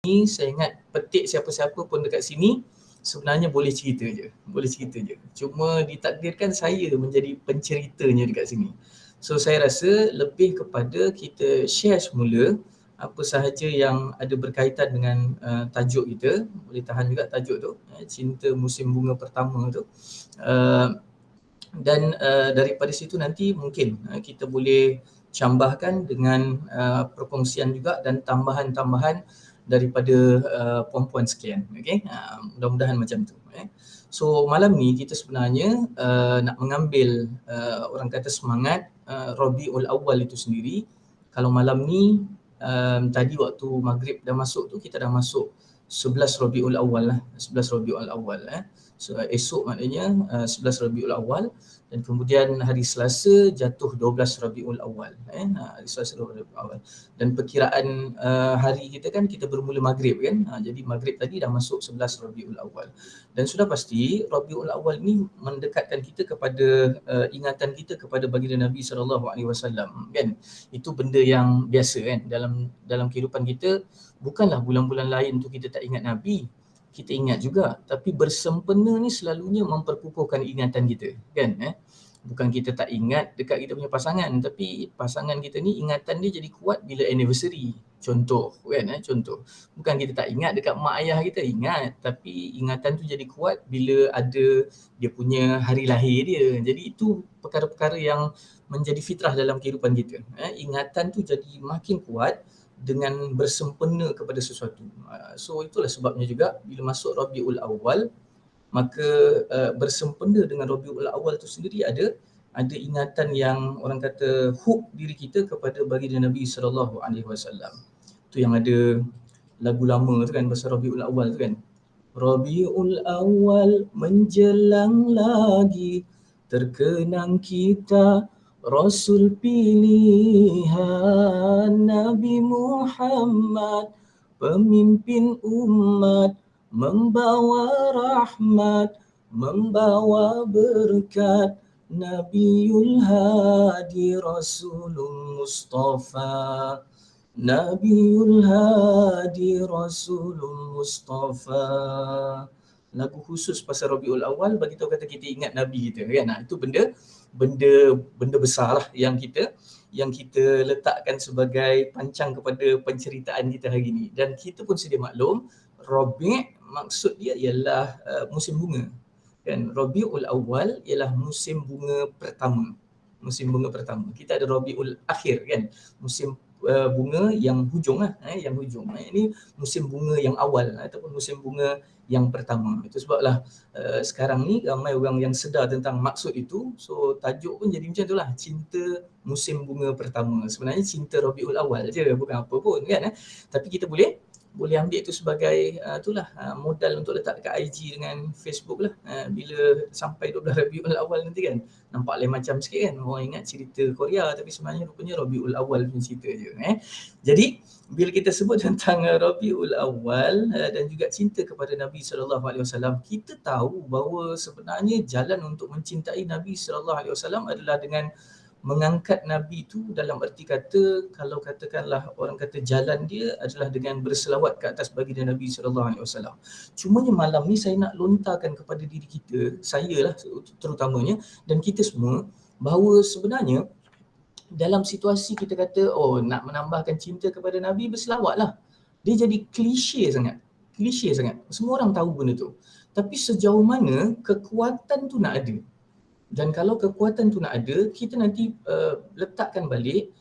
ni saya ingat petik siapa-siapa pun dekat sini sebenarnya boleh cerita je. Cuma ditakdirkan saya menjadi penceritanya dekat sini. So saya rasa lebih kepada kita share semula apa sahaja yang ada berkaitan dengan tajuk kita. Boleh tahan juga tajuk tu, cinta musim bunga pertama tu. Dan daripada situ nanti mungkin kita boleh cambahkan dengan perkongsian juga dan tambahan-tambahan daripada puan-puan sekalian. Okay? Mudah-mudahan macam tu. So malam ni kita sebenarnya nak mengambil orang kata semangat Rabiul Awal itu sendiri. Kalau malam ni tadi waktu maghrib dah masuk tu, kita dah masuk 11 Rabiul Awal lah. 11 Rabiul Awal. So, esok maknanya 11 Rabiul Awal, dan kemudian hari Selasa jatuh 12 Rabiul Awal. Hari Selasa 12 Rabiul Awal. Dan perkiraan hari kita kan kita bermula maghrib kan. Jadi maghrib tadi dah masuk 11 Rabiul Awal. Dan sudah pasti Rabiul Awal ni mendekatkan kita kepada ingatan kita kepada baginda Nabi SAW kan. Itu benda yang biasa kan dalam kehidupan kita. Bukanlah bulan-bulan lain tu kita tak ingat Nabi, kita ingat juga, tapi bersempena ni selalunya memperkukuhkan ingatan kita kan. Bukan kita tak ingat dekat kita punya pasangan, tapi pasangan kita ni ingatan dia jadi kuat bila anniversary. Contoh kan, contoh. Bukan kita tak ingat dekat mak ayah kita, ingat, tapi ingatan tu jadi kuat bila ada dia punya hari lahir dia. Jadi itu perkara-perkara yang menjadi fitrah dalam kehidupan kita. Ingatan tu jadi makin kuat dengan bersempena kepada sesuatu. So itulah sebabnya juga bila masuk Rabiul Awal, maka bersempena dengan Rabiul Awal tu sendiri ada ingatan yang orang kata hook diri kita kepada baginda Nabi SAW. Tu yang ada lagu lama tu kan, pasal Rabiul Awal tu kan. Rabiul Awal menjelang lagi, terkenang kita Rasul pilihan, Nabi Muhammad pemimpin umat, membawa rahmat, membawa berkat, Nabiul Hadi Rasulul Mustafa, Nabiul Hadi Rasulul Mustafa. Lagu khusus pasal Rabiul Awal bagi tahu kata kita ingat Nabi kita kan. Itu benda besar lah yang kita letakkan sebagai pancang kepada penceritaan kita hari ini. Dan kita pun sedia maklum, Rabi' maksud dia ialah musim bunga kan. Rabiul Awal ialah musim bunga pertama. Kita ada Rabiul Akhir kan, musim bunga yang hujung lah, yang hujung. Ini musim bunga yang awal ataupun musim bunga yang pertama. Itu sebablah sekarang ni ramai orang yang sedar tentang maksud itu. So tajuk pun jadi macam itulah, cinta musim bunga pertama. Sebenarnya cinta Rabiul Awal je, bukan apa pun kan. Tapi kita boleh ambil itu sebagai modal untuk letak dekat IG dengan Facebook lah. Bila sampai 12 Rabiul Awal nanti kan, nampak lain macam sikit kan. Orang ingat cerita Korea, tapi sebenarnya rupanya Rabiul Awal punya cerita je. Jadi bila kita sebut tentang Rabiul Awal dan juga cinta kepada Nabi SAW, kita tahu bahawa sebenarnya jalan untuk mencintai Nabi SAW adalah dengan mengangkat Nabi tu, dalam erti kata, kalau katakanlah orang kata jalan dia adalah dengan berselawat ke atas baginda Nabi SAW. Cumanya malam ni saya nak lontarkan kepada diri kita, saya lah terutamanya, dan kita semua, bahawa sebenarnya dalam situasi kita kata nak menambahkan cinta kepada Nabi, berselawatlah. Dia jadi klise sangat. Semua orang tahu benda tu. Tapi sejauh mana kekuatan tu nak ada? Dan kalau kekuatan tu nak ada, kita nanti letakkan balik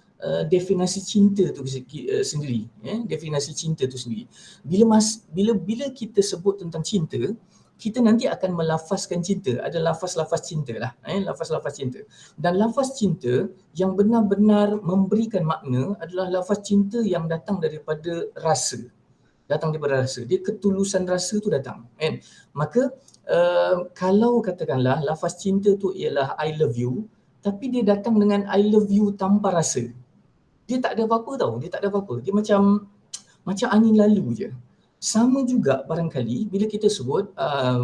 definisi cinta tu sendiri. Definisi cinta tu sendiri. Bila kita sebut tentang cinta, kita nanti akan melafazkan cinta. Ada lafaz-lafaz cinta lah. Lafaz-lafaz cinta. Dan lafaz cinta yang benar-benar memberikan makna adalah lafaz cinta yang datang daripada rasa. Dia ketulusan rasa tu datang. Maka kalau katakanlah lafaz cinta tu ialah I love you, tapi dia datang dengan I love you tanpa rasa, dia tak ada apa-apa tau. Dia macam angin lalu je. Sama juga barangkali bila kita sebut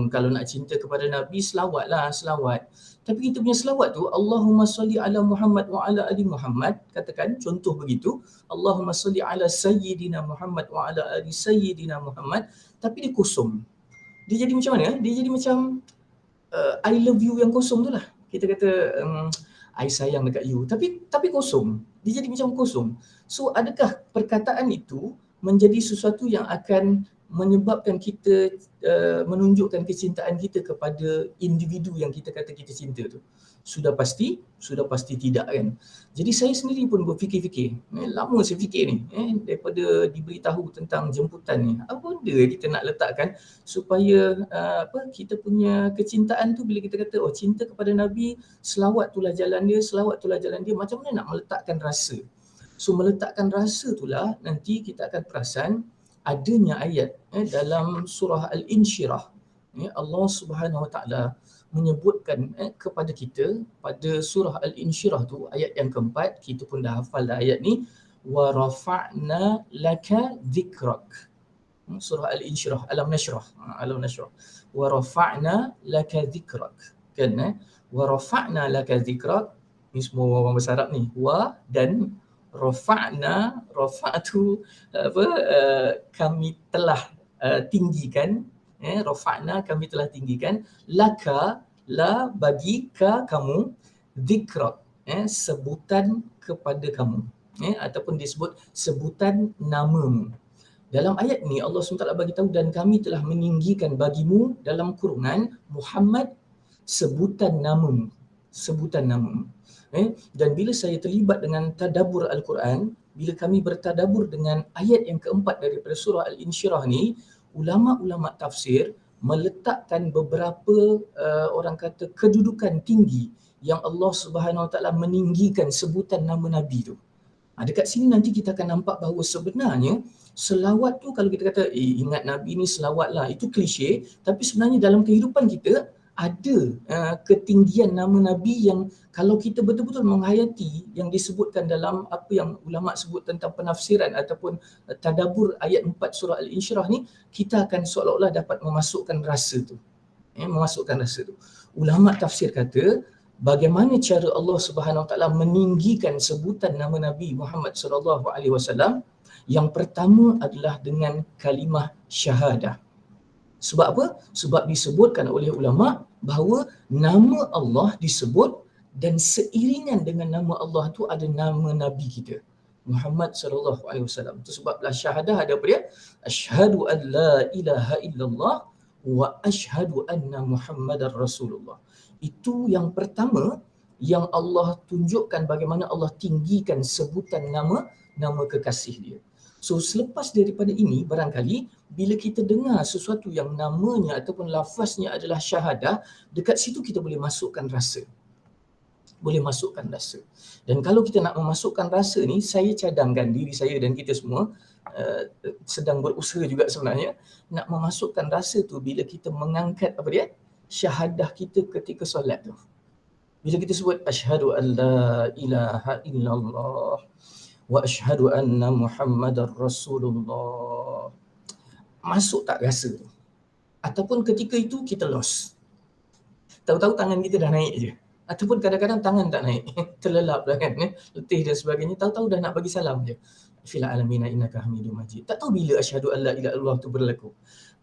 kalau nak cinta kepada Nabi, selawat lah, selawat. Tapi kita punya selawat tu, Allahumma salli ala Muhammad wa ala ali Muhammad, katakan contoh begitu, Allahumma salli ala Sayyidina Muhammad wa ala ali Sayyidina Muhammad, tapi dia kosong. Dia jadi macam mana? Dia jadi macam I love you yang kosong tu lah. Kita kata I sayang dekat you, tapi kosong. Dia jadi macam kosong. So adakah perkataan itu menjadi sesuatu yang akan menyebabkan kita menunjukkan kecintaan kita kepada individu yang kita kata kita cinta tu? Sudah pasti tidak kan. Jadi saya sendiri pun berfikir-fikir, lama saya fikir ni, daripada diberitahu tentang jemputan ni, apa benda kita nak letakkan supaya kita punya kecintaan tu, bila kita kata cinta kepada Nabi, selawat itulah jalan dia, selawat itulah jalan dia, macam mana nak meletakkan rasa? So meletakkan rasa itulah nanti kita akan perasan adanya ayat dalam surah Al-Insyirah. Allah Subhanahu Wa Taala menyebutkan kepada kita pada surah Al-Insyirah tu, ayat yang keempat, kita pun dah hafal dah ayat ni, wa rafa'na laka dhikrak. Surah Al-Insyirah, alam nashrah wa rafa'na laka dhikrak, kan? Wa rafa'na laka dhikrak, ni semua orang bahasa Arab ni, wa dan rafa'na, rafa'tu kami telah tinggikan, rafa'na kami telah tinggikan, laka la bagi ka kamu, dhikrak sebutan kepada kamu, ataupun disebut sebutan namamu. Dalam ayat ni Allah SWT bagi tahu, dan kami telah meninggikan bagimu dalam kurungan Muhammad sebutan namamu, sebutan namamu. Dan bila saya terlibat dengan tadabbur Al-Quran, bila kami bertadabbur dengan ayat yang keempat daripada surah Al-Insyirah ni, ulama-ulama tafsir meletakkan beberapa orang kata kedudukan tinggi yang Allah Subhanahu Wa Taala meninggikan sebutan nama Nabi tu. Dekat sini nanti kita akan nampak bahawa sebenarnya selawat tu, kalau kita kata ingat Nabi ni selawat lah, itu klise, tapi sebenarnya dalam kehidupan kita ada ketinggian nama Nabi yang kalau kita betul-betul menghayati yang disebutkan dalam apa yang ulama sebut tentang penafsiran ataupun tadabbur ayat 4 surah Al-Insyirah ni, kita akan seolah-olah dapat memasukkan rasa tu. Memasukkan rasa tu. Ulama tafsir kata bagaimana cara Allah Subhanahu Wa Taala meninggikan sebutan nama Nabi Muhammad sallallahu alaihi wasallam. Yang pertama adalah dengan kalimah syahadah. Sebab apa? Sebab disebutkan oleh ulama bahawa nama Allah disebut dan seiringan dengan nama Allah tu ada nama Nabi kita, Muhammad sallallahu alaihi wasallam. Itu sebablah syahadah ada apa dia? Asyhadu an la ilaha illallah wa asyhadu anna Muhammadar Rasulullah. Itu yang pertama yang Allah tunjukkan bagaimana Allah tinggikan sebutan nama kekasih dia. So selepas daripada ini, barangkali bila kita dengar sesuatu yang namanya ataupun lafaznya adalah syahadah, dekat situ kita boleh masukkan rasa. Boleh masukkan rasa. Dan kalau kita nak memasukkan rasa ni, saya cadangkan diri saya dan kita semua sedang berusaha juga sebenarnya nak memasukkan rasa tu bila kita mengangkat apa dia? Syahadah kita ketika solat tu. Bila kita sebut asyhadu an la ilaha illallah wa asyhadu anna Muhammadar Rasulullah, masuk tak rasa tu? Ataupun ketika itu kita lost, tahu-tahu tangan kita dah naik je, ataupun kadang-kadang tangan tak naik, terlelap dah kan, letih dan sebagainya, tahu-tahu dah nak bagi salam je, fil alamina innaka hamidum majid, tak tahu bila asyhadu an la ilaha illallah tu berlaku.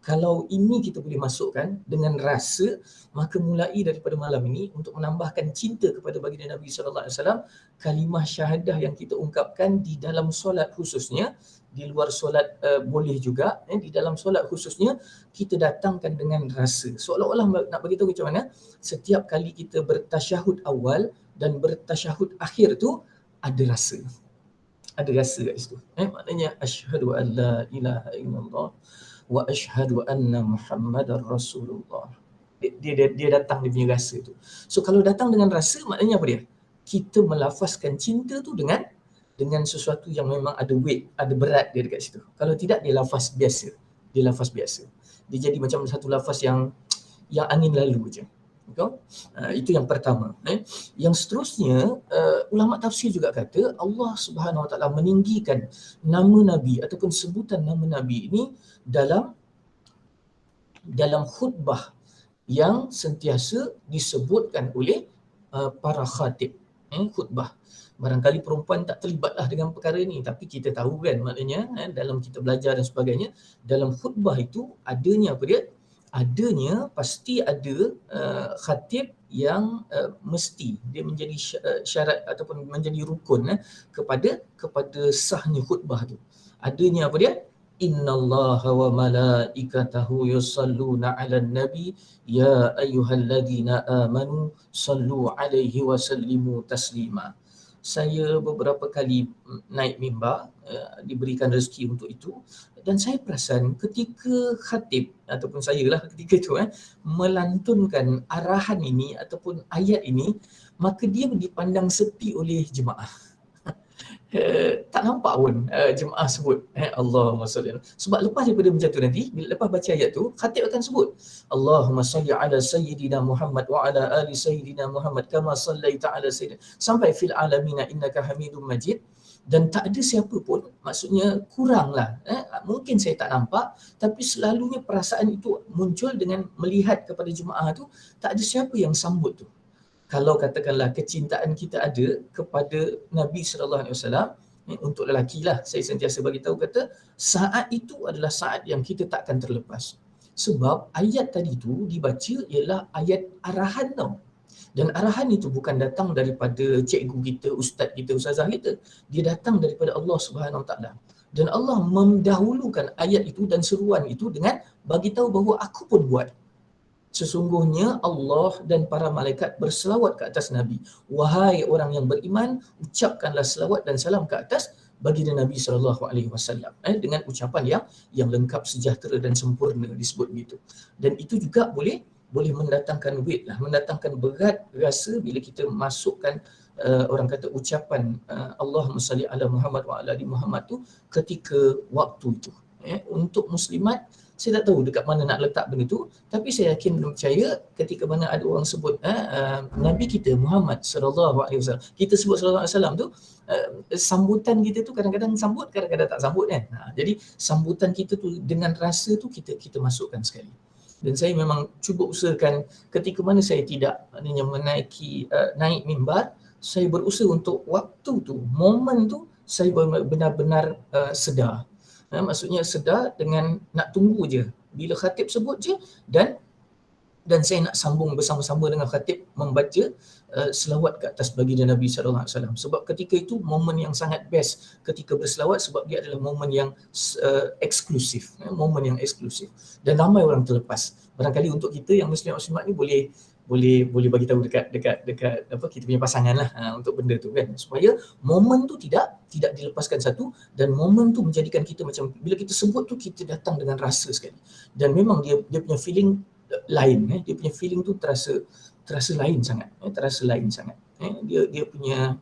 Kalau ini kita boleh masukkan dengan rasa, maka mulai daripada malam ini untuk menambahkan cinta kepada baginda Nabi sallallahu alaihi wasallam, kalimah syahadah yang kita ungkapkan di dalam solat khususnya, di luar solat boleh juga, di dalam solat khususnya kita datangkan dengan rasa. Seolah-olah nak bagi tahu macam mana setiap kali kita bertasyahud awal dan bertasyahud akhir tu ada rasa. Ada rasa kat situ. Maknanya asyhadu an la ilaha illallah wa asyhadu anna Muhammadar Rasulullah. Dia datang dia punya rasa tu. So kalau datang dengan rasa, maknanya apa dia? Kita melafazkan cinta tu dengan sesuatu yang memang ada weight, ada berat dia dekat situ. Kalau tidak, dia lafaz biasa. Dia lafaz biasa. Dia jadi macam satu lafaz yang angin lalu je. Itu yang pertama. Yang seterusnya, ulama tafsir juga kata Allah Subhanahu Wa Taala meninggikan nama Nabi ataupun sebutan nama Nabi ini dalam khutbah yang sentiasa disebutkan oleh para khatib. Khutbah. Barangkali perempuan tak terlibatlah dengan perkara ini, tapi kita tahu kan, maknanya dalam kita belajar dan sebagainya, dalam khutbah itu adanya apa dia? Adanya pasti ada khatib yang mesti dia menjadi syarat ataupun menjadi rukun kepada sahnya khutbah tu. Adanya apa dia? Innallaha wa malaikatahu yusalluna 'alan nabi ya ayyuhalladzina amanu sallu 'alaihi wa sallimu taslima. Saya beberapa kali naik mimbar, diberikan rezeki untuk itu, dan saya perasan ketika khatib ataupun saya lah ketika itu melantunkan arahan ini ataupun ayat ini, maka dia dipandang sepi oleh jemaah. Tak nampak pun jemaah sebut Allahumma salli. Sebab lepas daripada macam tu nanti, bila lepas baca ayat tu, khatib akan sebut Allahumma salli ala sayyidina Muhammad wa ala ali sayyidina Muhammad kama sallaita ala sayyidina sampai fil alamina innaka hamidum majid. Dan tak ada siapa pun, maksudnya kuranglah, mungkin saya tak nampak, tapi selalunya perasaan itu muncul dengan melihat kepada jemaah tu, tak ada siapa yang sambut tu. Kalau katakanlah kecintaan kita ada kepada Nabi sallallahu alaihi wasallam, untuk lelaki lah, saya sentiasa bagi tahu kata saat itu adalah saat yang kita takkan terlepas. Sebab ayat tadi tu dibaca ialah ayat arahan tau. Dan arahan itu bukan datang daripada cikgu kita, ustaz kita, ustazah kita. Dia datang daripada Allah Subhanahu Wa Taala. Dan Allah mendahulukan ayat itu dan seruan itu dengan bagi tahu bahawa aku pun buat. Sesungguhnya Allah dan para malaikat berselawat ke atas Nabi. Wahai orang yang beriman, ucapkanlah selawat dan salam ke atas baginda Nabi sallallahu alaihi wasallam, dengan ucapan yang lengkap, sejahtera dan sempurna, disebut begitu. Dan itu juga boleh mendatangkan weight lah, mendatangkan berat rasa bila kita masukkan orang kata ucapan Allahumma salli ala Muhammad wa ala ali Muhammad tu ketika waktu itu. Untuk muslimat, saya tak tahu dekat mana nak letak benda tu, tapi saya yakin dan percaya ketika mana ada orang sebut Nabi kita Muhammad sallallahu alaihi wasallam, kita sebut sallallahu alaihi wasallam tu, sambutan kita tu kadang-kadang sambut, kadang-kadang tak sambut kan. Jadi sambutan kita tu dengan rasa tu kita masukkan sekali. Dan saya memang cuba usahakan ketika mana saya tidak maknanya naik mimbar, saya berusaha untuk waktu tu, momen tu saya benar-benar sedar. Maksudnya sedar dengan nak tunggu je bila khatib sebut je, dan saya nak sambung bersama-sama dengan khatib membaca selawat ke atas baginda Nabi sallallahu alaihi wasallam. Sebab ketika itu momen yang sangat best ketika berselawat, sebab dia adalah momen yang eksklusif, momen yang eksklusif, dan ramai orang terlepas. Barangkali untuk kita yang muslimat ni boleh bagi tahu dekat apa kita punya pasangan lah untuk benda tu kan, supaya momen tu tidak dilepaskan satu, dan momen tu menjadikan kita macam bila kita sebut tu kita datang dengan rasa sekali, dan memang dia punya feeling lain, dia punya feeling tu terasa lain sangat, terasa lain sangat. Dia punya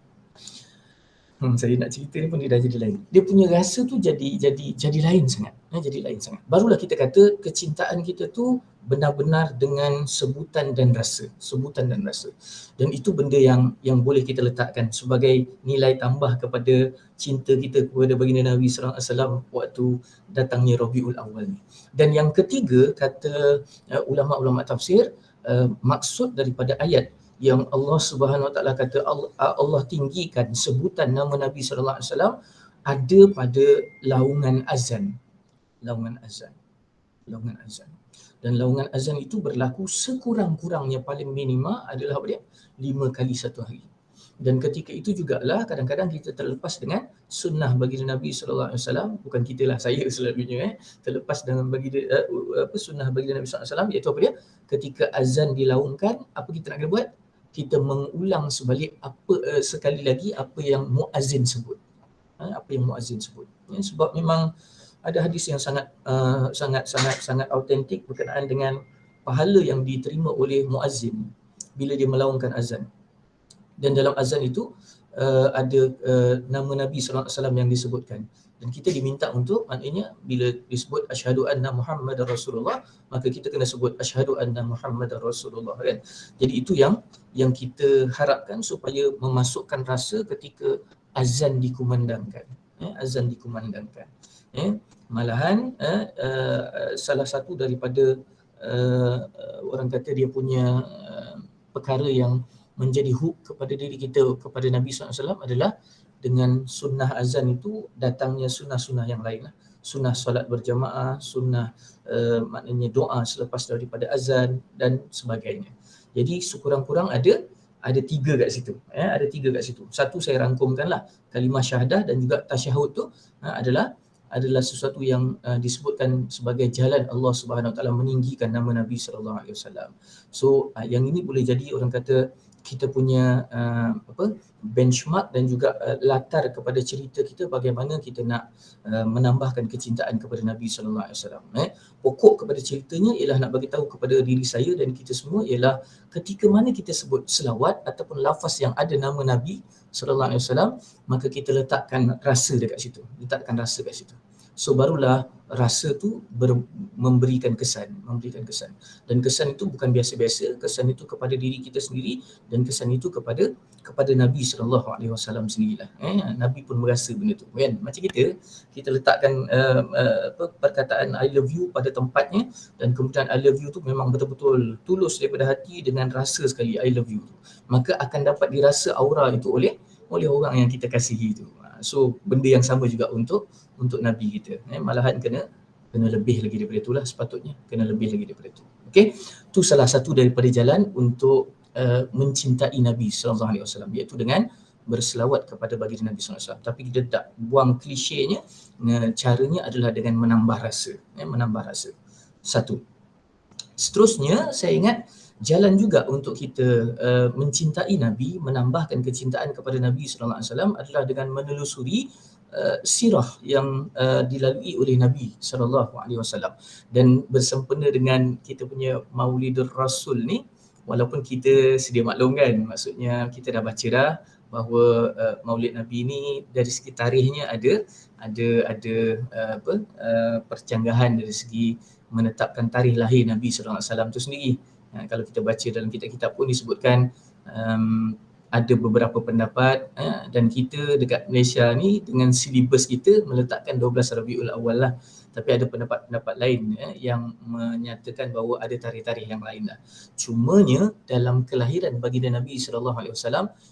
saya nak cerita ni pun dia dah jadi lain. Dia punya rasa tu jadi lain sangat. Jadi lain sangat. Barulah kita kata kecintaan kita tu benar-benar dengan sebutan dan rasa. Sebutan dan rasa. Dan itu benda yang boleh kita letakkan sebagai nilai tambah kepada cinta kita kepada baginda Nabi sallallahu alaihi wasallam waktu datangnya Rabiul Awal ni. Dan yang ketiga, kata ulama-ulama tafsir, maksud daripada ayat yang Allah Subhanahu Wa Taala kata Allah tinggikan sebutan nama Nabi sallallahu alaihi wasallam ada pada laungan azan. Laungan azan. Dan laungan azan itu berlaku sekurang-kurangnya, paling minima adalah apa dia? 5 kali satu hari. Dan ketika itu jugalah kadang-kadang kita terlepas dengan sunnah baginda Nabi sallallahu alaihi wasallam, bukan kita lah, saya selalunya terlepas dengan baginda sunnah baginda Nabi sallallahu alaihi wasallam, iaitu apa dia? Ketika azan dilaungkan, apa kita nak kena buat? Kita mengulang sebalik sekali lagi apa yang muazzin sebut. Apa yang muazzin sebut. Sebab memang ada hadis yang sangat autentik berkenaan dengan pahala yang diterima oleh muazzin bila dia melaungkan azan. Dan dalam azan itu ada nama Nabi sallallahu alaihi wasallam yang disebutkan. Dan kita diminta untuk, maknanya bila disebut asyhadu anna Muhammadar Rasulullah, maka kita kena sebut asyhadu anna Muhammadar Rasulullah kan. Jadi itu yang kita harapkan supaya memasukkan rasa ketika azan dikumandangkan. Azan dikumandangkan. Malahan salah satu daripada orang kata dia punya perkara yang menjadi hook kepada diri kita, kepada Nabi SAW adalah dengan sunnah azan itu datangnya sunnah-sunnah yang lain lah. Sunnah solat berjamaah, sunnah maknanya doa selepas daripada azan dan sebagainya. Jadi sekurang-kurang ada 3 kat situ. Ada 3 kat situ. Satu saya rangkumkanlah, kalimah syahadah dan juga tasyahud tu adalah sesuatu yang disebutkan sebagai jalan Allah Subhanahu Wa Taala meninggikan nama Nabi sallallahu alaihi wasallam. So yang ini boleh jadi orang kata kita punya benchmark dan juga latar kepada cerita kita bagaimana kita nak menambahkan kecintaan kepada Nabi sallallahu alaihi wasallam. Pokok kepada ceritanya ialah nak bagi tahu kepada diri saya dan kita semua ialah ketika mana kita sebut selawat ataupun lafaz yang ada nama Nabi sallallahu alaihi wasallam, maka kita letakkan rasa dekat situ. So barulah rasa tu memberikan kesan. Dan kesan itu bukan biasa-biasa, kesan itu kepada diri kita sendiri dan kesan itu kepada Nabi sallallahu alaihi wasallam sendirilah. Nabi pun merasa benda tu kan. Macam kita letakkan perkataan I love you pada tempatnya, dan kemudian I love you tu memang betul-betul tulus daripada hati dengan rasa sekali I love you tu. Maka akan dapat dirasa aura itu oleh orang yang kita kasihi itu. So benda yang sama juga untuk Nabi kita. Malahan kena lebih lagi daripada itulah sepatutnya. Kena lebih lagi daripada itu. Okey. Tu salah satu daripada jalan untuk mencintai Nabi sallallahu alaihi wasallam, iaitu dengan berselawat kepada baginda Nabi sallallahu alaihi wasallam. Tapi kita tak buang klisenya, caranya adalah dengan menambah rasa. Satu. Seterusnya saya ingat jalan juga untuk kita mencintai Nabi, menambahkan kecintaan kepada Nabi sallallahu alaihi wasallam adalah dengan menelusuri sirah yang dilalui oleh Nabi sallallahu alaihi wasallam. Dan bersempena dengan kita punya Maulidur Rasul ni, walaupun kita sedia maklum kan, maksudnya kita dah baca dah bahawa Maulid Nabi ni dari segi tarikhnya ada percanggahan dari segi menetapkan tarikh lahir Nabi sallallahu alaihi wasallam tu sendiri. Kalau kita baca dalam kitab-kitab pun disebutkan ada beberapa pendapat, dan kita dekat Malaysia ni dengan silibus kita meletakkan 12 Rabiul Awal lah. Tapi ada pendapat-pendapat lain yang menyatakan bahawa ada tarikh-tarikh yang lain lah. Cumanya dalam kelahiran baginda Nabi SAW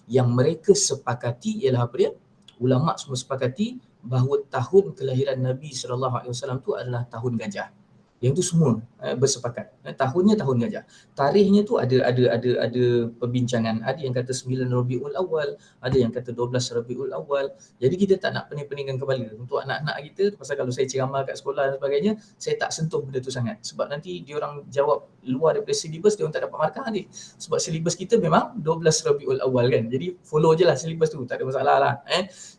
yang mereka sepakati ialah apa dia? Ulama semua sepakati bahawa tahun kelahiran Nabi SAW tu adalah tahun gajah. Yang tu semua bersepakat. Tahunnya tahun gajah. Tarikhnya tu ada perbincangan. Ada yang kata 9 Rabiul Awal, ada yang kata 12 Rabiul Awal. Jadi kita tak nak pening-peningkan kepala untuk anak-anak kita, pasal kalau saya ceramah kat sekolah dan sebagainya, saya tak sentuh benda tu sangat. Sebab nanti diorang jawab luar daripada silibus, diorang tak dapat markah nanti. Sebab silibus kita memang 12 Rabiul Awal kan. Jadi follow je lah silibus tu, tak ada masalah lah.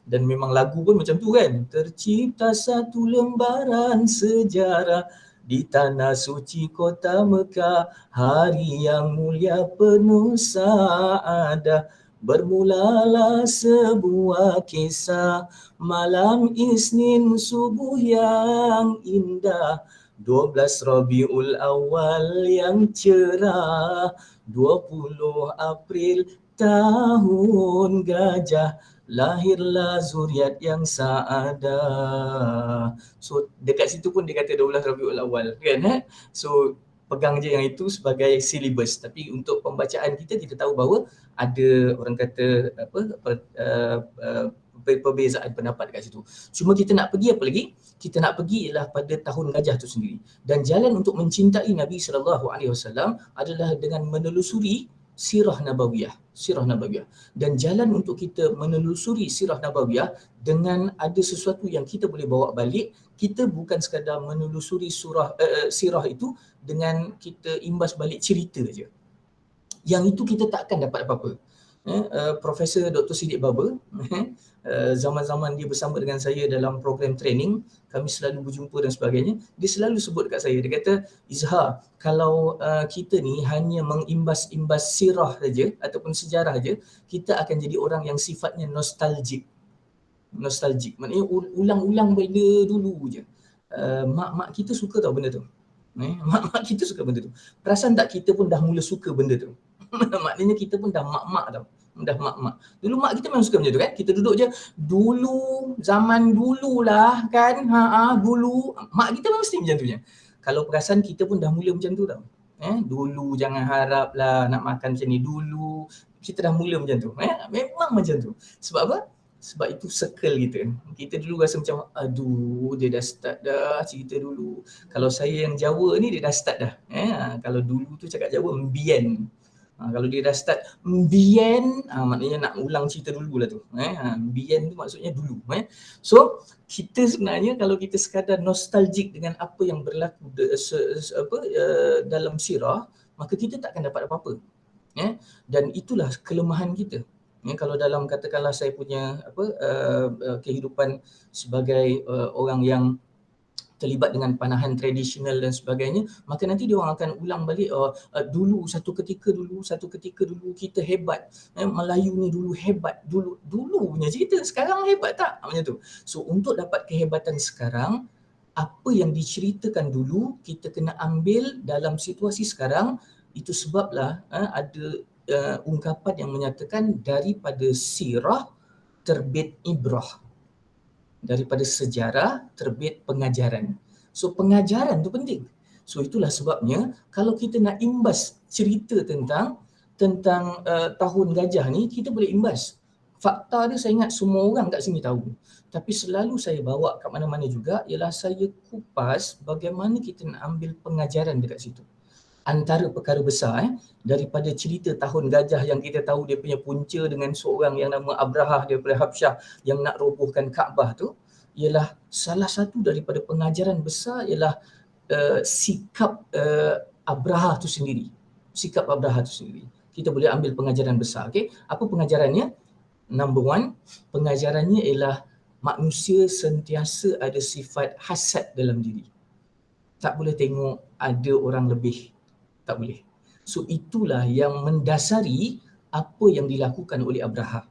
Dan memang lagu pun macam tu kan. Tercipta satu lembaran sejarah di tanah suci kota Mekah, hari yang mulia penuh saadah. Bermulalah sebuah kisah, malam Isnin subuh yang indah. 12 Rabiul Awal yang cerah, 20 April tahun gajah, lahirlah zuriat yang saadah. So dekat situ pun dia kata 12 Rabiul Awal kan. So pegang je yang itu sebagai silibus. Tapi untuk pembacaan kita tahu bahawa ada orang kata perbezaan pendapat dekat situ. Cuma kita nak pergi apa lagi? Kita nak pergi ialah pada tahun gajah tu sendiri. Dan jalan untuk mencintai Nabi SAW adalah dengan menelusuri sirah nabawiyah. Dan jalan untuk kita menelusuri sirah nabawiyah dengan ada sesuatu yang kita boleh bawa balik. Kita bukan sekadar menelusuri sirah itu dengan kita imbas balik cerita saja. Yang itu kita tak akan dapat apa-apa. Profesor Dr. Siddiq Baba, zaman-zaman dia bersama dengan saya dalam program training, kami selalu berjumpa dan sebagainya, dia selalu sebut dekat saya, dia kata, Izhar, kalau kita ni hanya mengimbas-imbas sirah saja ataupun sejarah saja, kita akan jadi orang yang sifatnya nostalgik. Nostalgic, maknanya ulang-ulang benda dulu je. Mak-mak kita suka tau benda tu. Mak-mak kita suka benda tu. Perasan tak kita pun dah mula suka benda tu. Maknanya kita pun dah mak-mak tau. Dah mak-mak. Dulu mak kita memang suka macam tu kan. Kita duduk je, dulu, zaman dululah kan. Dulu. Mak kita memang mesti macam tu je. Kalau perasan kita pun dah mula macam tu tau. Dulu jangan harap lah nak makan macam ni. Dulu kita dah mula macam tu. Memang macam tu. Sebab apa? Sebab itu circle kita. Kita dulu rasa macam, aduh dia dah start dah cerita dulu. Kalau saya yang Jawa ni dia dah start dah. Kalau dulu tu cakap Jawa, mbien. Kalau dia dah start mbien, maknanya nak ulang cerita dulu lah tu. Mbien tu maksudnya dulu. So, kita sebenarnya kalau kita sekadar nostalgic dengan apa yang berlaku dalam sirah, maka kita takkan dapat apa-apa. Dan itulah kelemahan kita. Kalau dalam katakanlah saya punya kehidupan sebagai orang yang terlibat dengan panahan tradisional dan sebagainya, maka nanti dia orang akan ulang balik dulu satu ketika dulu kita hebat. Melayu ni dulu hebat, dulu punya cerita, sekarang hebat tak? Macam tu. So untuk dapat kehebatan sekarang, apa yang diceritakan dulu kita kena ambil dalam situasi sekarang. Itu sebablah ada ungkapan yang menyatakan daripada sirah terbit ibrah, daripada sejarah terbit pengajaran. So pengajaran tu penting. So itulah sebabnya kalau kita nak imbas cerita tentang tahun gajah ni, kita boleh imbas. Fakta dia saya ingat semua orang kat sini tahu. Tapi selalu saya bawa kat mana-mana juga ialah saya kupas bagaimana kita nak ambil pengajaran dekat situ. Antara perkara besar daripada cerita tahun gajah yang kita tahu dia punya punca dengan seorang yang nama Abrahah daripada Habsyah yang nak robohkan Kaabah tu, ialah salah satu daripada pengajaran besar ialah sikap Abrahah tu sendiri. Sikap Abrahah tu sendiri. Kita boleh ambil pengajaran besar. Okay? Apa pengajarannya? Number one, pengajarannya ialah manusia sentiasa ada sifat hasad dalam diri. Tak boleh tengok ada orang lebih. Tak boleh. So itulah yang mendasari apa yang dilakukan oleh Abrahah.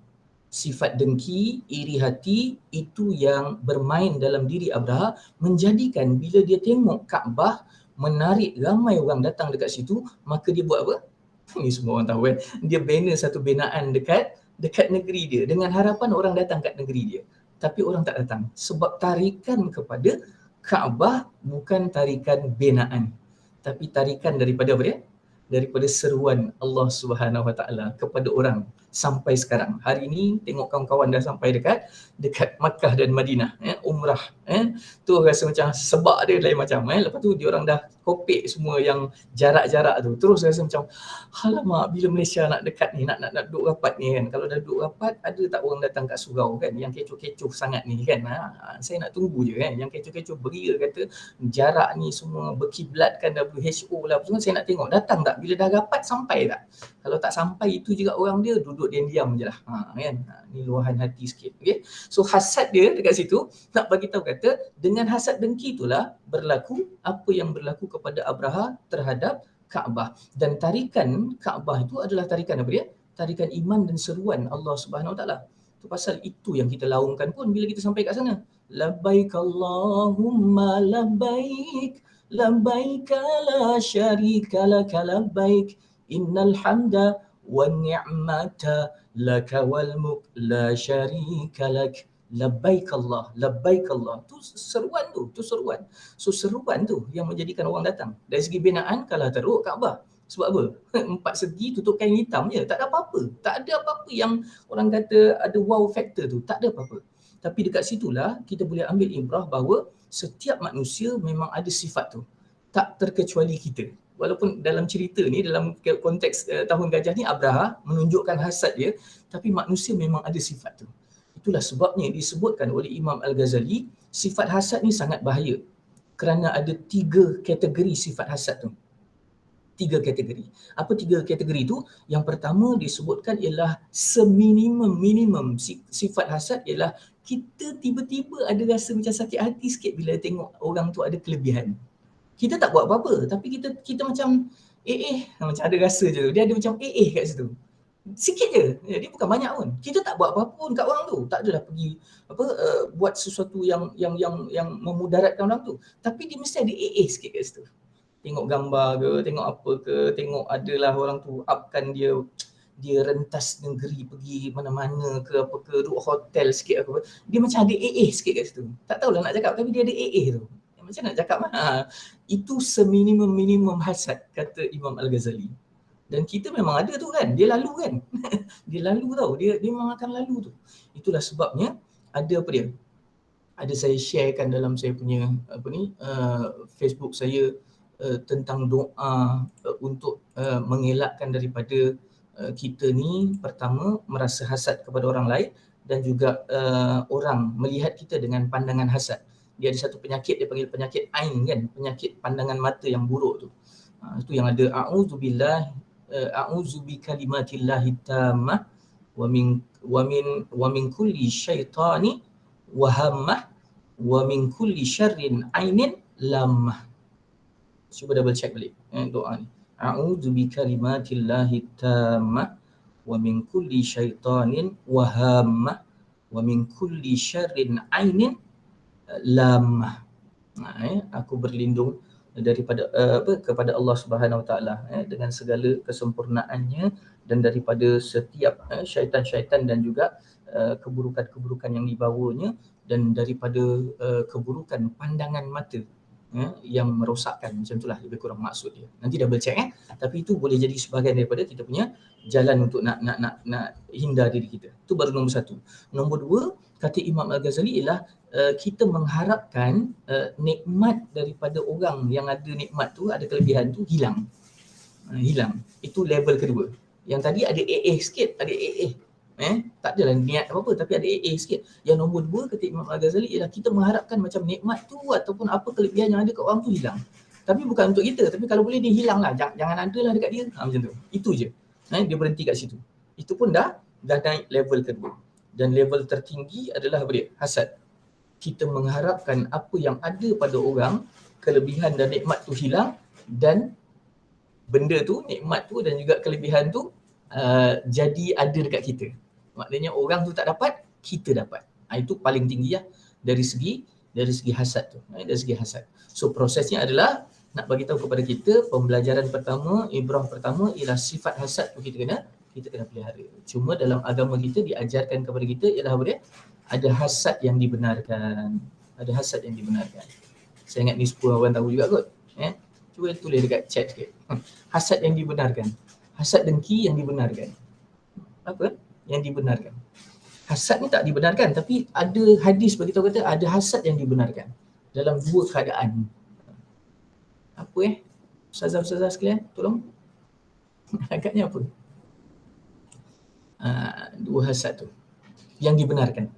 Sifat dengki, iri hati, itu yang bermain dalam diri Abrahah, menjadikan bila dia tengok Kaabah menarik ramai orang datang dekat situ, maka dia buat apa? Ini semua orang tahu kan. Dia bina satu binaan dekat negeri dia dengan harapan orang datang kat negeri dia. Tapi orang tak datang sebab tarikan kepada Kaabah bukan tarikan binaan, tapi tarikan daripada apa dia? Daripada seruan Allah Subhanahu Wa Taala kepada orang sampai sekarang. Hari ini tengok kawan-kawan dah sampai dekat Makkah dan Madinah, umrah. Tu rasa macam sebab dia lain macam. Lepas tu dia orang dah kopek semua yang jarak-jarak tu. Terus rasa macam alamak, bila Malaysia nak dekat ni, nak duduk rapat ni kan. Kalau dah duduk rapat, ada tak orang datang kat surau kan yang kecoh-kecoh sangat ni kan. Saya nak tunggu je kan. Yang kecoh-kecoh beria kata jarak ni semua berkiblatkan WHO lah. Semua saya nak tengok datang tak? Bila dah rapat sampai tak? Kalau tak sampai, itu juga orang dia duduk diam-diam je lah. Kan? Ni luahan hati sikit. Okay? So hasad dia dekat situ nak bagi tahu kata dengan hasad dengki itulah berlaku apa yang berlaku kepada Abrahah terhadap Kaabah. Dan tarikan Kaabah itu adalah tarikan apa dia? Tarikan iman dan seruan Allah Subhanahu Wa Taala. Itu pasal itu yang kita laungkan pun bila kita sampai kat sana. Labbaik Allahumma labbaik, labbaik la syarika laka labbaik, innal hamda wan ni'mata laka wal mulk la syarika lak. Labbaik Allah, labbaik Allah. Tu seruan tu, seruan. So seruan tu yang menjadikan orang datang. Dari segi binaan kalah teruk Kaabah. Sebab apa? 4 segi tutup kain hitam je. Tak ada apa-apa. Tak ada apa-apa yang orang kata ada wow factor tu. Tak ada apa-apa. Tapi dekat situlah kita boleh ambil ibrah bahawa setiap manusia memang ada sifat tu. Tak terkecuali kita. Walaupun dalam cerita ni, dalam konteks tahun gajah ni, Abrahah menunjukkan hasad dia, tapi manusia memang ada sifat tu. Itulah sebabnya disebutkan oleh Imam Al-Ghazali, sifat hasad ni sangat bahaya. Kerana ada 3 kategori sifat hasad tu. 3 kategori. Apa 3 kategori tu? Yang pertama disebutkan ialah seminimum sifat hasad ialah kita tiba-tiba ada rasa macam sakit hati sikit bila tengok orang tu ada kelebihan. Kita tak buat apa-apa, tapi kita macam macam ada rasa je tu. Dia ada macam kat situ. sikit je, dia bukan banyak pun. Kita tak buat apa-apa pun kat orang tu, tak adalah pergi buat sesuatu yang memudaratkan orang tu, tapi dia mesti ada AA sikit kat situ. Tengok gambar ke, tengok apa ke, tengok adalah orang tu upkan dia rentas negeri pergi mana-mana ke apa ke, duduk hotel sikit apa, dia macam ada AA sikit kat situ. Tak tahulah nak cakap, tapi dia ada AA tu. Macam nak cakap itu seminimum hasad, kata Imam Al-Ghazali. Dan kita memang ada tu kan, dia lalu kan. Dia lalu tau, dia memang akan lalu tu. Itulah sebabnya ada apa dia? Ada saya sharekan dalam saya punya Facebook saya tentang doa untuk mengelakkan daripada kita ni pertama merasa hasad kepada orang lain dan juga orang melihat kita dengan pandangan hasad. Dia ada satu penyakit, dia panggil penyakit ain kan, penyakit pandangan mata yang buruk tu. Itu yang ada a'udzu bikalimatillahi tammah wa min kulli syaitani wa hammah wa min kulli syarrin ainin lammah. Cuba double check balik doa ni. A'udzu bikalimatillahi tammah wa min kulli syaitanin wa hammah wa min kulli syarrin ainin lammah. Aku berlindung daripada kepada Allah Subhanahu Wa Taala dengan segala kesempurnaannya dan daripada setiap syaitan-syaitan dan juga keburukan-keburukan yang dibawanya dan daripada keburukan pandangan mata yang merosakkan. Macam itulah lebih kurang maksud dia. Nanti double check tapi itu boleh jadi sebahagian daripada kita punya jalan untuk nak hindar diri kita. Itu baru nombor satu. Nombor dua, kata Imam Al-Ghazali ialah kita mengharapkan nikmat daripada orang yang ada nikmat tu, ada kelebihan tu hilang. Hilang. Itu level kedua. Yang tadi ada AA sikit, ada AA. Tak adalah niat apa-apa tapi ada AA sikit. Yang nombor dua kata Imam Al-Ghazali ialah kita mengharapkan macam nikmat tu ataupun apa kelebihan yang ada kat orang tu hilang. Tapi bukan untuk kita, tapi kalau boleh dia hilang lah, jangan ada lah dekat dia. Macam tu. Itu je. Dia berhenti kat situ. Itu pun dah naik level kedua. Dan level tertinggi adalah apa dia? Hasad. Kita mengharapkan apa yang ada pada orang, kelebihan dan nikmat tu hilang dan benda tu, nikmat tu dan juga kelebihan tu jadi ada dekat kita. Maknanya orang tu tak dapat, kita dapat. Itu paling tinggi lah dari segi hasad tu. Dari segi hasad. So prosesnya adalah nak bagi tahu kepada kita, pembelajaran pertama, ibrah pertama ialah sifat hasad tu kita kena pelihara. Cuma dalam agama kita diajarkan kepada kita ialah apa dia? Ada hasad yang dibenarkan. Ada hasad yang dibenarkan. Saya ingat ni 10 orang tahu juga kot. Cuba tulis dekat chat sikit. Hasad yang dibenarkan. Hasad dengki yang dibenarkan. Apa? Yang dibenarkan. Hasad ni tak dibenarkan, tapi ada hadis beritahu kata ada hasad yang dibenarkan dalam dua keadaan. Apa Ustazah-ustazah sekalian, tolong. Agaknya apa? Dua hasad tu yang dibenarkan.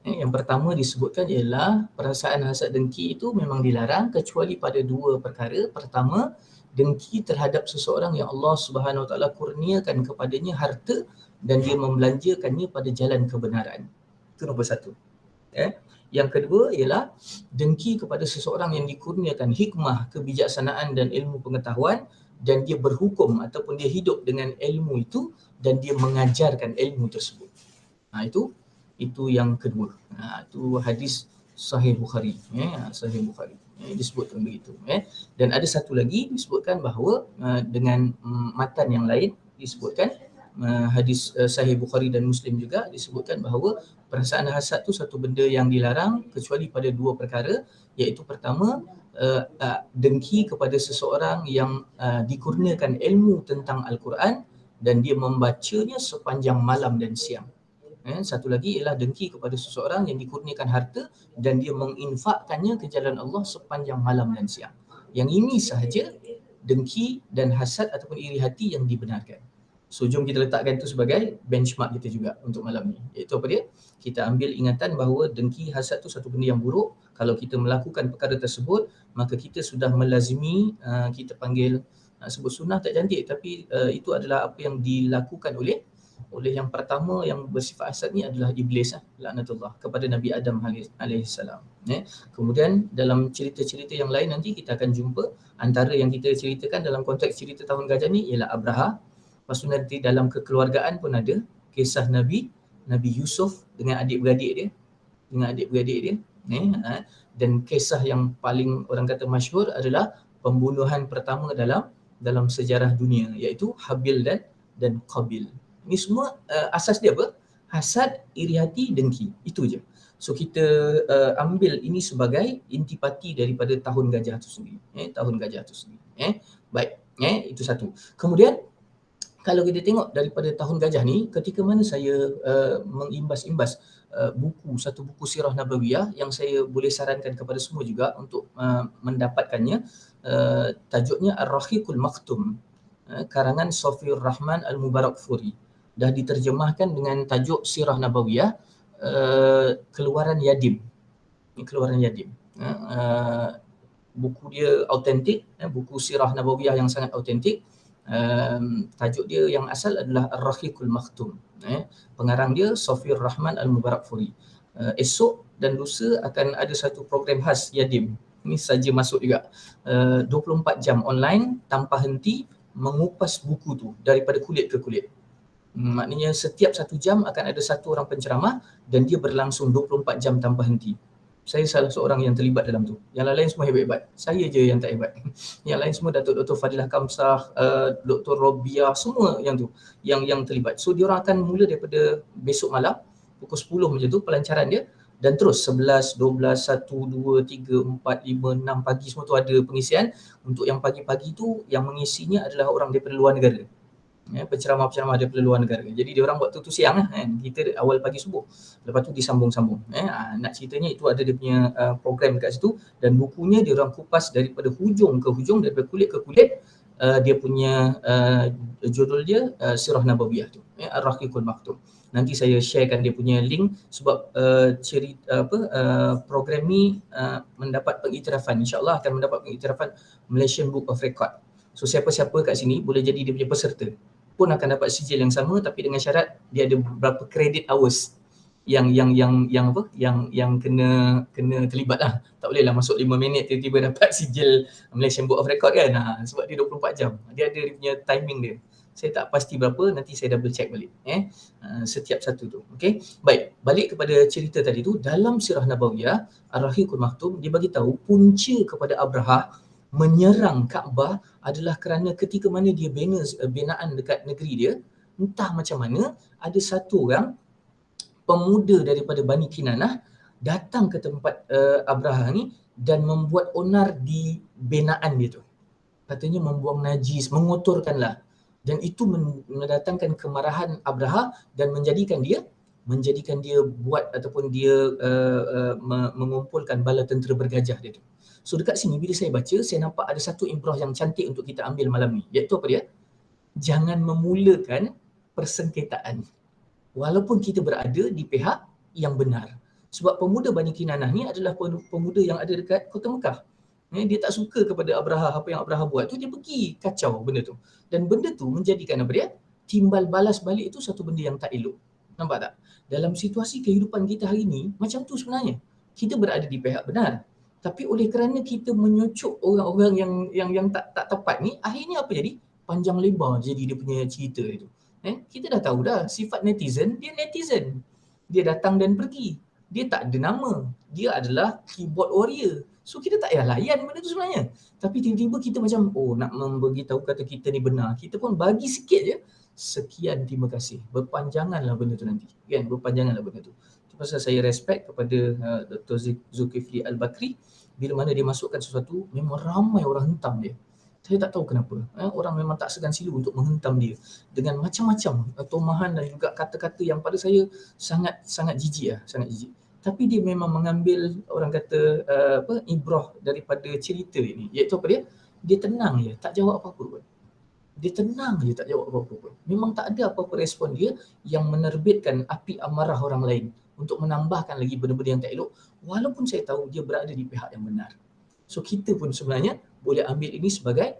Yang pertama disebutkan ialah perasaan hasad dengki itu memang dilarang kecuali pada dua perkara. Pertama, dengki terhadap seseorang yang Allah Subhanahu Wa Taala kurniakan kepadanya harta dan dia membelanjakannya pada jalan kebenaran. Itu nombor satu. Yang kedua ialah dengki kepada seseorang yang dikurniakan hikmah, kebijaksanaan dan ilmu pengetahuan dan dia berhukum ataupun dia hidup dengan ilmu itu dan dia mengajarkan ilmu tersebut. Itu yang kedua. Itu hadis Sahih Bukhari. Sahih Bukhari. Disebutkan begitu. Dan ada satu lagi disebutkan bahawa dengan matan yang lain disebutkan hadis Sahih Bukhari dan Muslim juga disebutkan bahawa perasaan hasad tu satu benda yang dilarang kecuali pada dua perkara, iaitu pertama dengki kepada seseorang yang dikurniakan ilmu tentang Al-Quran dan dia membacanya sepanjang malam dan siang. Satu lagi ialah dengki kepada seseorang yang dikurniakan harta dan dia menginfakkannya ke jalan Allah sepanjang malam dan siang. Yang ini sahaja dengki dan hasad ataupun iri hati yang dibenarkan. So jom kita letakkan itu sebagai benchmark kita juga untuk malam ni. Iaitu apa dia? Kita ambil ingatan bahawa dengki, hasad tu satu benda yang buruk. Kalau kita melakukan perkara tersebut, maka kita sudah melazimi, kita panggil, sebut sunnah tak cantik, tapi itu adalah apa yang dilakukan oleh yang pertama yang bersifat hasad ni adalah iblis, laknatullah, kepada Nabi Adam alaihissalam. Kemudian dalam cerita-cerita yang lain nanti kita akan jumpa, antara yang kita ceritakan dalam konteks cerita tahun gajah ni ialah Abraha, Lepas tu nanti dalam kekeluargaan pun ada kisah Nabi Yusuf dengan adik-beradik dia, dan kisah yang paling orang kata masyhur adalah pembunuhan pertama dalam sejarah dunia, iaitu Habil dan Qabil. Ini semua asas dia apa? Hasad, iri hati, dengki. Itu je. So kita ambil ini sebagai intipati daripada tahun gajah itu sendiri. Tahun gajah itu sendiri. Baik. Itu satu. Kemudian kalau kita tengok daripada tahun gajah ni, ketika mana saya mengimbas-imbas satu buku sirah nabawiyah yang saya boleh sarankan kepada semua juga untuk mendapatkannya, tajuknya Ar-Rahiqul Maktum, karangan Safiur Rahman Al-Mubarakfuri. Dah diterjemahkan dengan tajuk Sirah Nabawiyah, keluaran Yadim. Keluaran Yadim. Buku dia autentik, buku sirah nabawiyah yang sangat autentik. Tajuk dia yang asal adalah Ar-Rahiqul Maktum. Pengarang dia Safiur Rahman Al-Mubarakfuri. Esok dan lusa akan ada satu program khas Yadim. Ini saja masuk juga. 24 jam online tanpa henti mengupas buku tu daripada kulit ke kulit. Maknanya setiap 1 jam akan ada satu orang penceramah dan dia berlangsung 24 jam tanpa henti. Saya salah seorang yang terlibat dalam tu. Yang lain semua hebat-hebat. Saya je yang tak hebat. Yang lain semua Dr. Fadilah Kamsah, Dr. Robiah, semua yang tu yang terlibat. So diorang akan mula daripada besok malam pukul 10 macam tu pelancaran dia, dan terus 11, 12, 1, 2, 3, 4, 5, 6 pagi semua tu ada pengisian. Untuk yang pagi-pagi tu yang mengisinya adalah orang daripada luar negara. Penceramah-penceramah daripada luar negara. Jadi dia orang waktu tu siang lah, kita awal pagi subuh. Lepas tu disambung-sambung. Nak ceritanya itu ada dia punya program kat situ, dan bukunya dia orang kupas daripada hujung ke hujung, daripada kulit ke kulit. Dia punya judul dia Sirah Nabawiyah tu, Ar-Rahiqul Maktum. Nanti saya sharekan dia punya link sebab program ni mendapat pengiktirafan, insya-Allah akan mendapat pengiktirafan Malaysian Book of Record. So siapa-siapa kat sini boleh jadi dia punya peserta, pun akan dapat sijil yang sama, tapi dengan syarat dia ada berapa credit hours yang kena terlibat lah. Tak boleh lah masuk 5 minit tiba-tiba dapat sijil Malaysian Book of Record kan. Sebab dia 24 jam. Dia ada dia punya timing dia. Saya tak pasti berapa, nanti saya double check balik setiap satu tu. Okey. Baik, balik kepada cerita tadi tu, dalam Sirah Nabawiyah Ar-Rahiqul Maktum dia bagi tahu punca kepada Abrahah menyerang Kaabah adalah kerana ketika mana dia binaan dekat negeri dia, entah macam mana ada satu orang pemuda daripada Bani Kinanah datang ke tempat Abrahah ni dan membuat onar di binaan dia tu. Katanya membuang najis, mengotorkanlah. Dan itu mendatangkan kemarahan Abrahah dan menjadikan dia buat ataupun dia mengumpulkan bala tentera bergajah dia tu. So dekat sini bila saya baca, saya nampak ada satu ibrah yang cantik untuk kita ambil malam ni. Iaitu apa dia? Jangan memulakan persengketaan walaupun kita berada di pihak yang benar. Sebab pemuda Bani Kinanah ni adalah pemuda yang ada dekat kota Mekah. Dia tak suka kepada Abrahah, apa yang Abrahah buat tu, dia pergi kacau benda tu. Dan benda tu menjadikan apa dia? Timbal balas balik itu satu benda yang tak elok. Nampak tak? Dalam situasi kehidupan kita hari ini, macam tu sebenarnya. Kita berada di pihak benar. Tapi oleh kerana kita menyucuk orang-orang yang tak tepat ni, akhirnya apa jadi? Panjang lebar jadi dia punya cerita itu. Kita dah tahu dah sifat netizen, dia netizen. Dia datang dan pergi. Dia tak ada nama. Dia adalah keyboard warrior. So kita tak payah layan benda tu sebenarnya. Tapi tiba-tiba kita macam, nak memberitahu kata kita ni benar. Kita pun bagi sikit je. Sekian, terima kasih. Berpanjanganlah benda tu nanti. Kan? Berpanjanganlah benda tu. Itu pasal saya respect kepada Dr. Zulkifli Al-Bakri. Bila mana dia masukkan sesuatu, memang ramai orang hentam dia. Saya tak tahu kenapa. Orang memang tak segan silu untuk menghentam dia dengan macam-macam tomahan dan juga kata-kata yang pada saya sangat jijik lah, sangat jijik. Tapi dia memang mengambil orang kata ibrah daripada cerita ini. Iaitu apa dia? Dia tenang je, tak jawab apa-apa pun. Dia tenang je, tak jawab apa-apa pun. Memang tak ada apa-apa respon dia yang menerbitkan api amarah orang lain untuk menambahkan lagi benda-benda yang tak elok, walaupun saya tahu dia berada di pihak yang benar. So kita pun sebenarnya boleh ambil ini sebagai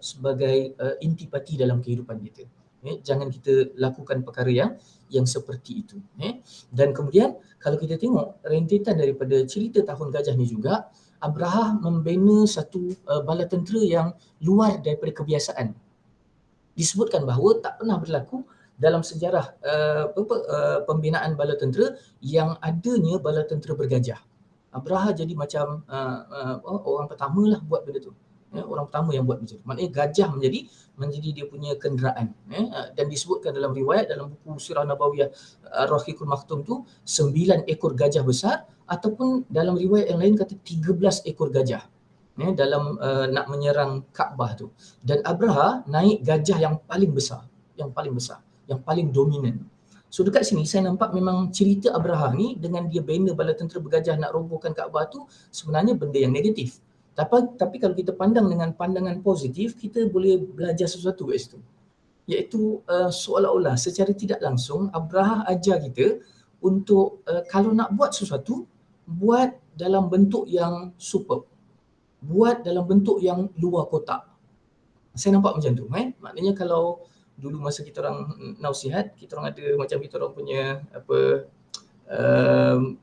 intipati dalam kehidupan kita. Jangan kita lakukan perkara yang seperti itu. Dan kemudian kalau kita tengok rentetan daripada cerita tahun gajah ni juga, Abrahah membina satu bala tentera yang luar daripada kebiasaan. disebutkan bahawa tak pernah berlaku dalam sejarah pembinaan bala tentera yang adanya bala tentera bergajah. Abraha jadi macam orang pertama lah buat benda tu. Orang pertama yang buat macam tu. Maknanya gajah menjadi dia punya kenderaan. Dan disebutkan dalam riwayat dalam buku Sirah Nabawiyah Ar-Rahiqul Maktum tu 9 ekor gajah besar, ataupun dalam riwayat yang lain kata 13 ekor gajah dalam nak menyerang Kaabah tu. Dan Abraha naik gajah yang paling besar, yang paling dominan. So dekat sini saya nampak memang cerita Abraha ni dengan dia bina bala tentera bergajah nak robohkan Kaabah tu sebenarnya benda yang negatif. Tapi kalau kita pandang dengan pandangan positif, kita boleh belajar sesuatu kat situ. Iaitu seolah-olah secara tidak langsung Abraha ajar kita untuk kalau nak buat sesuatu, buat dalam bentuk yang superb. Buat dalam bentuk yang luar kotak. Saya nampak macam tu. Maknanya kalau dulu masa kita orang nausihat, kita orang ada macam kita orang punya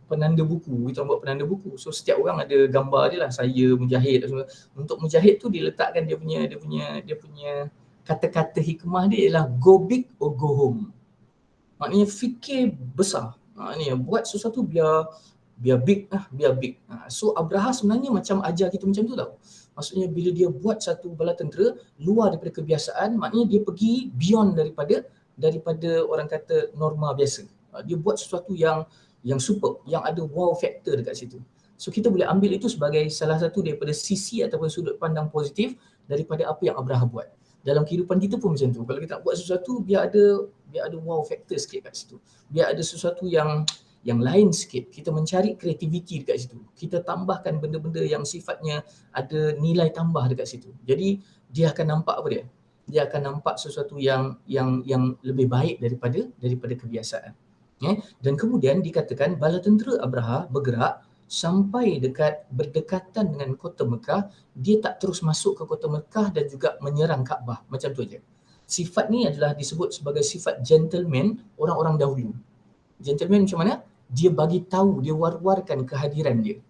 penanda buku, kita orang buat penanda buku. So setiap orang ada gambar dia lah, saya, Mujahid. Untuk Mujahid tu diletakkan dia punya kata-kata hikmah dia ialah go big or go home. Maknanya fikir besar. Maknanya buat sesuatu biar big lah, biar big. So Abraha sebenarnya macam ajar kita macam tu tau. Maksudnya bila dia buat satu bala tentera luar daripada kebiasaan, maknanya dia pergi beyond daripada orang kata norma biasa. Dia buat sesuatu yang super, yang ada wow factor dekat situ. So kita boleh ambil itu sebagai salah satu daripada sisi ataupun sudut pandang positif daripada apa yang Abraha buat. Dalam kehidupan kita pun macam tu. Kalau kita nak buat sesuatu, biar ada wow factor sikit kat situ. Biar ada sesuatu yang lain sikit. Kita mencari kreativiti dekat situ. Kita tambahkan benda-benda yang sifatnya ada nilai tambah dekat situ. Jadi dia akan nampak apa dia? Dia akan nampak sesuatu yang lebih baik daripada kebiasaan. Dan kemudian dikatakan bala tentera Abraha bergerak sampai berdekatan dengan kota Mekah. Dia tak terus masuk ke kota Mekah dan juga menyerang Kaabah. Macam tu aja. Sifat ni adalah disebut sebagai sifat gentleman orang-orang dahulu. Gentleman macam mana? Dia bagi tahu, dia war-warkan kehadiran dia.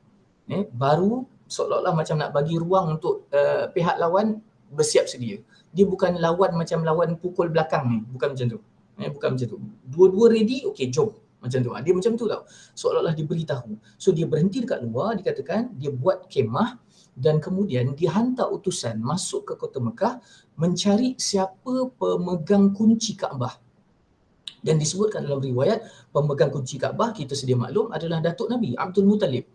Baru seolah-olah macam nak bagi ruang untuk pihak lawan bersiap sedia. Dia bukan lawan macam lawan pukul belakang ni, bukan macam tu. Bukan macam tu. Dua-dua ready, okey jom. Macam tu. Dia macam tu tau. Seolah-olah dia beritahu. So dia berhenti dekat luar, dikatakan dia buat kemah dan kemudian dia hantar utusan masuk ke kota Mekah mencari siapa pemegang kunci Kaabah. Dan disebutkan dalam riwayat pemegang kunci Kaabah, kita sedia maklum, adalah datuk Nabi Abdul Muttalib.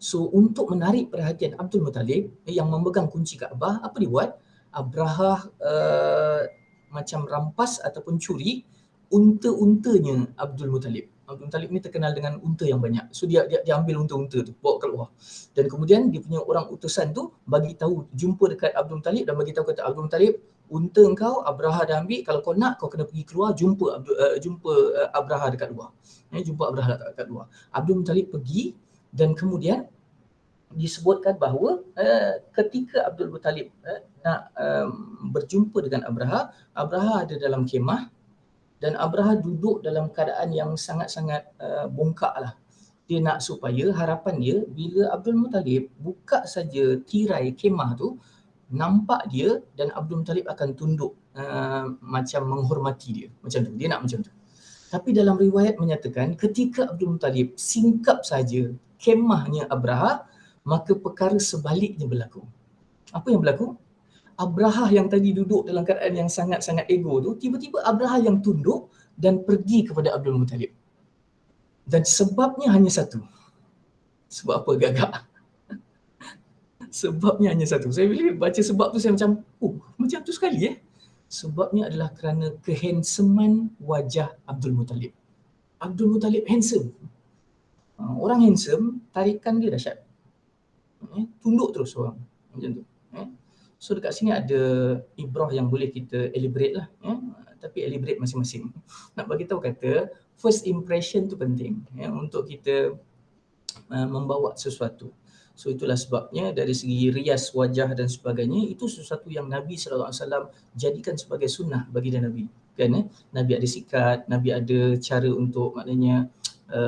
So untuk menarik perhatian Abdul Muttalib yang memegang kunci Kaabah, apa dia buat? Abraha macam rampas ataupun curi unta-untanya Abdul Muttalib. Abdul Muttalib ni terkenal dengan unta yang banyak. So dia ambil unta-unta tu, bawa keluar. Dan kemudian dia punya orang utusan tu bagi tahu, jumpa dekat Abdul Muttalib dan bagi tahu kata Abdul Muttalib, unta engkau Abraha dah ambil, kalau kau nak kau kena pergi keluar jumpa Abraha dekat luar. Jumpa Abraha dekat luar. Abdul Muttalib pergi dan kemudian disebutkan bahawa ketika Abdul Muttalib nak berjumpa dengan Abraha, Abraha ada dalam kemah dan Abraha duduk dalam keadaan yang sangat-sangat bongkak lah. Dia nak supaya harapan dia bila Abdul Muttalib buka saja tirai kemah tu, nampak dia dan Abdul Muttalib akan tunduk macam menghormati dia. Macam tu, dia nak macam tu. Tapi dalam riwayat menyatakan ketika Abdul Muttalib singkap saja kemahnya Abraha, maka perkara sebaliknya berlaku. Apa yang berlaku? Abraha yang tadi duduk dalam keadaan yang sangat-sangat ego tu, tiba-tiba Abraha yang tunduk dan pergi kepada Abdul Muttalib. Dan sebabnya hanya satu. Sebab apa gagak? Sebabnya hanya satu. Saya bila baca sebab tu saya macam, macam tu sekali Sebabnya adalah kerana kehandsomean wajah Abdul Muttalib. Abdul Muttalib handsome. Orang handsome, tarikan dia dahsyat. Tunduk terus orang. Macam tu. So dekat sini ada ibrah yang boleh kita elaborate lah. Tapi elaborate masing-masing. Nak bagi tahu kata, first impression tu penting untuk kita membawa sesuatu. So itulah sebabnya dari segi rias wajah dan sebagainya, itu sesuatu yang Nabi SAW jadikan sebagai sunnah bagi Nabi. Kan? Nabi ada sikat, Nabi ada cara untuk maknanya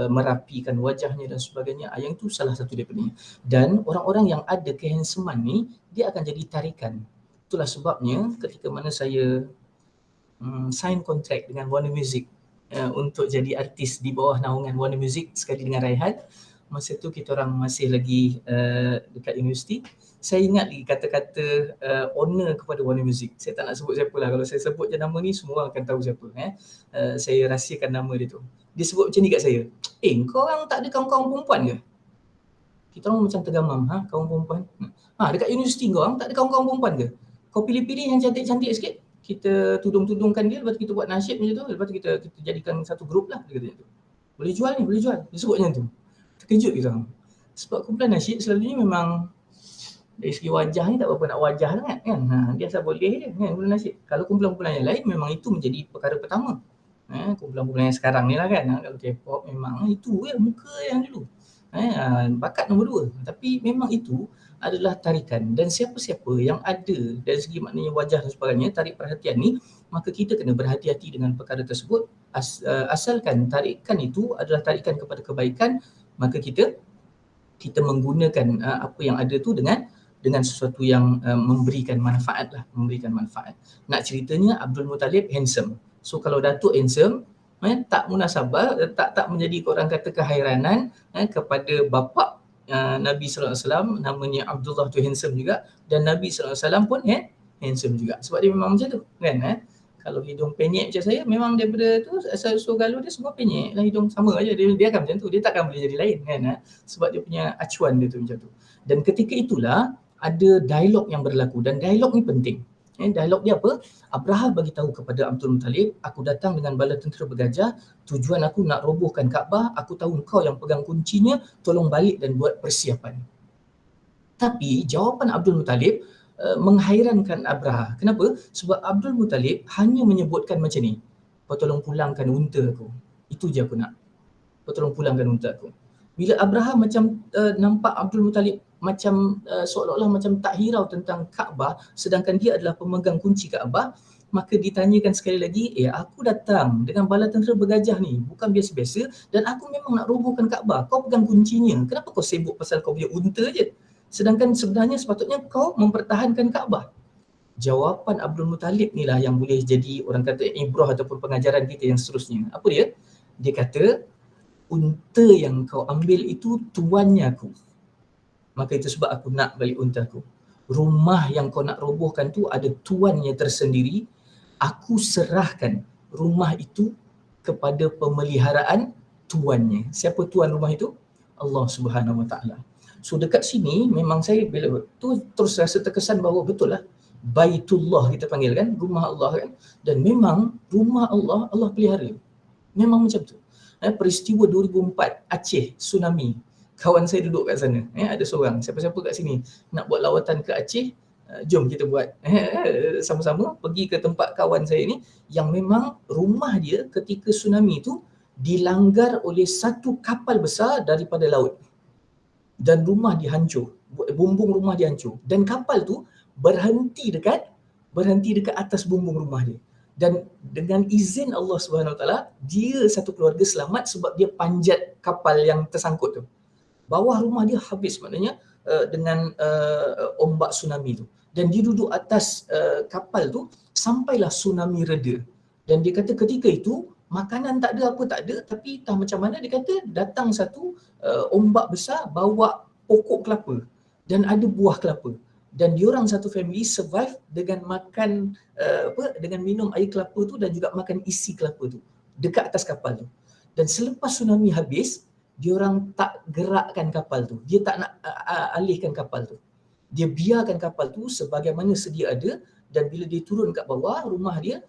merapikan wajahnya dan sebagainya. Yang itu salah satu daripadanya. Dan orang-orang yang ada kehandsomean ni, dia akan jadi tarikan. Itulah sebabnya ketika mana saya sign kontrak dengan Warner Music untuk jadi artis di bawah naungan Warner Music sekali dengan Raihan. Masa tu kita orang masih lagi dekat universiti. Saya ingat lagi kata-kata honor kepada Warner Music. Saya tak nak sebut siapa lah. Kalau saya sebut je nama ni, semua akan tahu siapa. Saya rahsiakan nama dia tu. Dia sebut macam ni kat saya. Kau orang tak ada kawan-kawan perempuan ke? Kita orang macam tergamam. Kawan perempuan? Dekat universiti kau orang tak ada kawan-kawan perempuan ke? Kau pilih-pilih yang cantik-cantik sikit. Kita tudung-tudungkan dia, lepas tu kita buat nasyid macam tu. Lepas tu kita jadikan satu grup lah. Dia kata macam tu. Boleh jual ni, boleh jual. Dia sebut macam tu. Terkejut kita orang. Sebab kumpulan nasyid selalunya memang dari segi wajah ni tak berapa nak wajah sangat kan. Dia asal boleh je kan kumpulan nasyid. Kalau kumpulan-kumpulan yang lain memang itu menjadi perkara pertama. Kumpulan-kumpulan yang sekarang ni lah kan. Kalau K-pop memang itu ya muka yang dulu. Bakat nombor 2. Tapi memang itu adalah tarikan, dan siapa-siapa yang ada dari segi maknanya wajah dan sebagainya tarik perhatian ni, maka kita kena berhati-hati dengan perkara tersebut. Asalkan tarikan itu adalah tarikan kepada kebaikan, maka kita menggunakan apa yang ada tu dengan sesuatu yang memberikan manfaat lah, memberikan manfaat. Nak ceritanya Abdul Muttalib handsome. So kalau Datuk handsome, tak munasabah, tak menjadi orang kata keheranan kepada bapa Nabi sallallahu alaihi wasallam namanya Abdullah tu handsome juga, dan Nabi sallallahu alaihi wasallam pun handsome juga. Sebab dia memang macam tu kan. Kalau hidung penyek macam saya, memang daripada tu asal usul galuh dia semua penyek lah, hidung sama aja, dia akan macam tu, dia takkan boleh jadi lain kan. Sebab dia punya acuan dia tu macam tu. Dan ketika itulah ada dialog yang berlaku, dan dialog ni penting. Dialog dia apa? Abraha bagi tahu kepada Abdul Muttalib, aku datang dengan bala tentera bergajah, tujuan aku nak robohkan Kaabah, aku tahu kau yang pegang kuncinya, tolong balik dan buat persiapan. Tapi jawapan Abdul Muttalib menghairankan Abraha. Kenapa? Sebab Abdul Muttalib hanya menyebutkan macam ni, kau tolong pulangkan unta aku. Itu je aku nak. Kau tolong pulangkan unta aku. Bila Abraha macam nampak Abdul Muttalib macam seolah-olah macam tak hirau tentang Kaabah, sedangkan dia adalah pemegang kunci Kaabah, maka ditanyakan sekali lagi, aku datang dengan bala tentera bergajah ni, bukan biasa-biasa, dan aku memang nak robohkan Kaabah. Kau pegang kuncinya. Kenapa kau sibuk pasal kau punya unta je? Sedangkan sebenarnya sepatutnya kau mempertahankan Kaabah. Jawapan Abdul Muttalib ni lah yang boleh jadi orang kata ibrah ataupun pengajaran kita yang seterusnya. Apa dia? Dia kata, unta yang kau ambil itu tuannya aku. Maka itu sebab aku nak balik unta aku. Rumah yang kau nak robohkan tu ada tuannya tersendiri. Aku serahkan rumah itu kepada pemeliharaan tuannya. Siapa tuan rumah itu? Allah Subhanahu Wa Taala. So dekat sini memang saya bila tu terus rasa terkesan bahawa betul lah, Baitullah kita panggil kan, rumah Allah kan. Dan memang rumah Allah, Allah pelihara. Memang macam tu. Peristiwa 2004 Aceh tsunami, kawan saya duduk kat sana, ada seorang, siapa-siapa kat sini nak buat lawatan ke Aceh, jom kita buat sama-sama pergi ke tempat kawan saya ni yang memang rumah dia ketika tsunami tu dilanggar oleh satu kapal besar daripada laut, dan rumah dihancur, bumbung rumah dihancur, dan kapal tu berhenti dekat atas bumbung rumah dia. Dan dengan izin Allah Subhanahu Wa Taala, dia satu keluarga selamat sebab dia panjat kapal yang tersangkut tu. Bawah rumah dia habis, maknanya dengan ombak tsunami tu. Dan dia duduk atas kapal tu sampailah tsunami reda. Dan dia kata ketika itu makanan tak ada, apa tak ada, tapi entah macam mana dia kata datang satu ombak besar bawa pokok kelapa dan ada buah kelapa. Dan diorang satu family survive dengan makan dengan minum air kelapa tu dan juga makan isi kelapa tu dekat atas kapal tu. Dan selepas tsunami habis, diorang tak gerakkan kapal tu. Dia tak nak alihkan kapal tu. Dia biarkan kapal tu sebagaimana sedia ada, dan bila dia turun kat bawah, rumah dia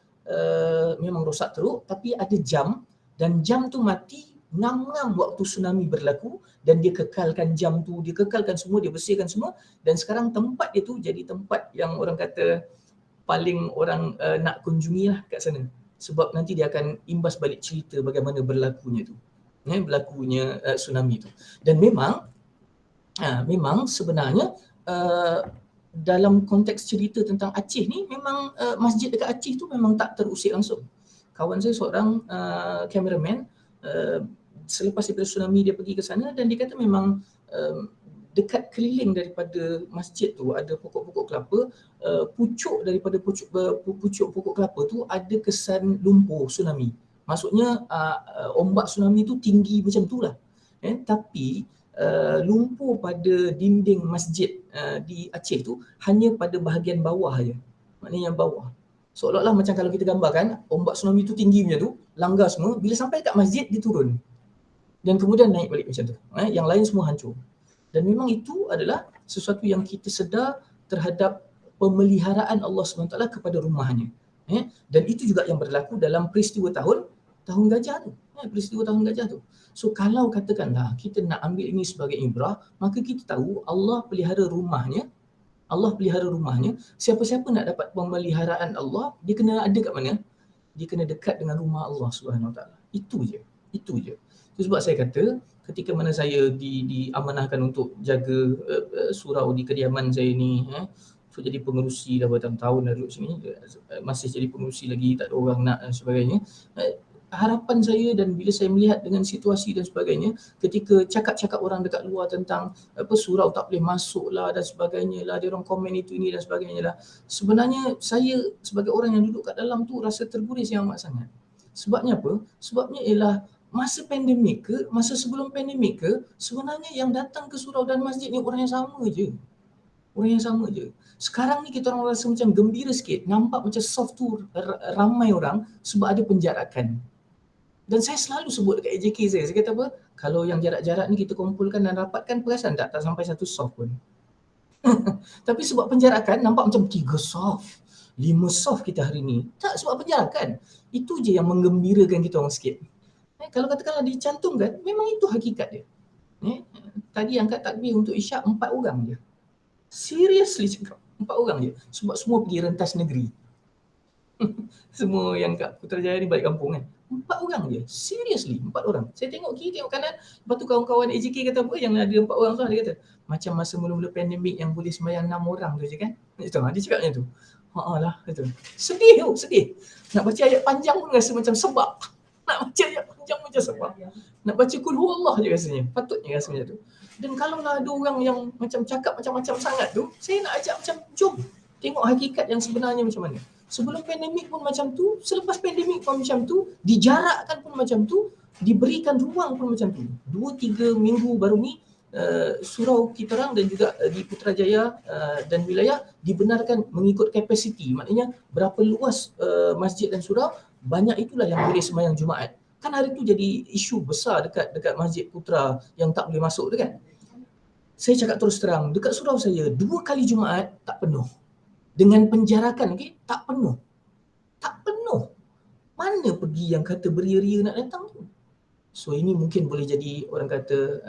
memang rosak teruk, tapi ada jam, dan jam tu mati ngam-ngam waktu tsunami berlaku, dan dia kekalkan jam tu, dia kekalkan semua, dia bersihkan semua, dan sekarang tempat dia tu jadi tempat yang orang kata paling orang nak kunjungi lah kat sana. Sebab nanti dia akan imbas balik cerita bagaimana berlakunya tu. Berlakunya tsunami tu. Dan memang sebenarnya dalam konteks cerita tentang Aceh ni, memang masjid dekat Aceh tu memang tak terusik langsung. Kawan saya seorang cameraman, selepas daripada tsunami dia pergi ke sana, dan dia kata memang dekat keliling daripada masjid tu ada pokok-pokok kelapa, pucuk daripada pucuk pokok kelapa tu ada kesan lumpur tsunami. Maksudnya ombak tsunami tu tinggi macam tu lah. Tapi lumpur pada dinding masjid di Aceh tu hanya pada bahagian bawah je. Maknanya yang bawah. Seolah-olah macam kalau kita gambarkan ombak tsunami tu tinggi macam tu, langgar semua, bila sampai kat masjid dia turun. Dan kemudian naik balik macam tu. Yang lain semua hancur. Dan memang itu adalah sesuatu yang kita sedar terhadap pemeliharaan Allah SWT kepada rumahnya. Dan itu juga yang berlaku dalam peristiwa tahun gajah tu. Peristiwa tahun gajah tu. So kalau katakanlah kita nak ambil ini sebagai ibrah, maka kita tahu Allah pelihara rumahnya. Siapa-siapa nak dapat pemeliharaan Allah, dia kena ada kat mana? Dia kena dekat dengan rumah Allah SWT. Itu je. Itu sebab saya kata ketika mana saya diamanahkan untuk jaga surau di kediaman saya ni, so jadi pengerusi dah bertahun-tahun dah duduk sini, masih jadi pengerusi lagi, tak ada orang nak dan sebagainya. Harapan saya dan bila saya melihat dengan situasi dan sebagainya, ketika cakap-cakap orang dekat luar tentang surau tak boleh masuk lah dan sebagainya lah, dia orang komen itu ini dan sebagainya lah, sebenarnya saya sebagai orang yang duduk kat dalam tu rasa terguris yang amat sangat. Sebabnya apa? Sebabnya ialah masa pandemik ke, masa sebelum pandemik ke, sebenarnya yang datang ke surau dan masjid ni orang yang sama je. Sekarang ni kita orang rasa macam gembira sikit, nampak macam soft tu ramai orang sebab ada penjarakan. Dan saya selalu sebut dekat AJK saya kata apa? Kalau yang jarak-jarak ni kita kumpulkan dan rapatkan, perasan tak sampai satu soft pun. Tapi sebab penjarakan nampak macam 3 soft, 5 soft kita hari ni. Tak, sebab penjarakan. Itu je yang menggembirakan kita orang sikit. Kalau katakanlah dicantumkan, memang itu hakikat dia. Tadi angkat takbir untuk isyak 4 orang je. Seriously cakap, 4 orang je. Sebab semua pergi rentas negeri. Semua yang kat Putrajaya ni balik kampung kan. 4 orang je. Seriously, 4 orang. Saya tengok kiri, tengok kanan. Lepas tu kawan-kawan AJK kata apa? Yang ada 4 orang tu, dia kata, macam masa mula-mula pandemik yang boleh sembahyang 6 orang tu je kan. Dia cakap macam tu. Lah, itu. Sedih. Nak baca ayat panjang pun rasa macam sebab. Nak baca ayat panjang macam sebab. Nak baca Qul Huwallah je rasanya. Patutnya rasa macam tu. Dan kalau lah ada orang yang macam cakap macam-macam sangat tu, saya nak ajak macam, jom tengok hakikat yang sebenarnya macam mana. Sebelum pandemik pun macam tu, selepas pandemik pun macam tu, dijarakkan pun macam tu, diberikan ruang pun macam tu. 2-3 minggu baru ni, surau kita orang dan juga di Putrajaya dan wilayah dibenarkan mengikut kapasiti. Maknanya berapa luas masjid dan surau, banyak itulah yang boleh sembahyang Jumaat. Kan hari tu jadi isu besar dekat Masjid Putra yang tak boleh masuk tu kan. Saya cakap terus terang, dekat surau saya 2 kali Jumaat tak penuh. Dengan penjarakan, tak penuh. Mana pergi yang kata beria-ria nak datang tu? So ini mungkin boleh jadi orang kata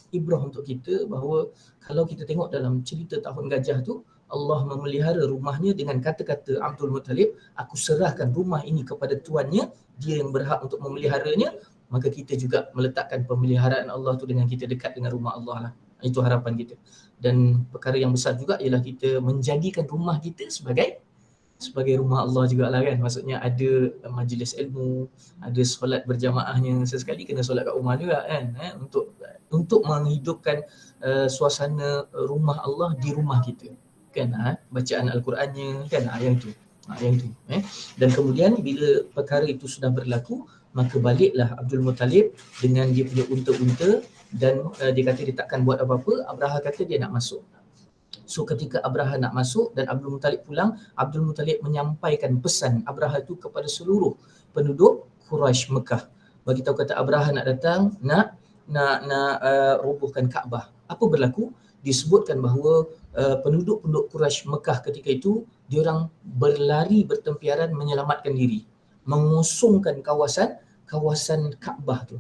ibrah untuk kita bahawa kalau kita tengok dalam cerita tahun gajah tu, Allah memelihara rumahnya dengan kata-kata Abdul Muttalib, aku serahkan rumah ini kepada tuannya, dia yang berhak untuk memeliharanya, maka kita juga meletakkan pemeliharaan Allah tu dengan kita dekat dengan rumah Allah lah. Itu harapan kita. Dan perkara yang besar juga ialah kita menjadikan rumah kita sebagai rumah Allah jugalah kan. Maksudnya ada majlis ilmu, ada solat berjamaahnya, sesekali kena solat kat rumah juga kan, untuk menghidupkan suasana rumah Allah di rumah kita kan, bacaan Al-Qurannya kan, yang tu. Dan kemudian bila perkara itu sudah berlaku, maka baliklah Abdul Muttalib dengan dia punya unta-unta dan dia kata dia takkan buat apa-apa. Abraha kata dia nak masuk. So ketika Abraha nak masuk dan Abdul Muttalib pulang, Abdul Muttalib menyampaikan pesan Abraha itu kepada seluruh penduduk Quraisy Mekah. Bagi tahu kata Abraha nak datang, nak robohkan Kaabah. Apa berlaku? Disebutkan bahawa penduduk-penduduk Quraisy Mekah ketika itu diorang berlari bertempiaran menyelamatkan diri, mengosongkan kawasan Kaabah tu.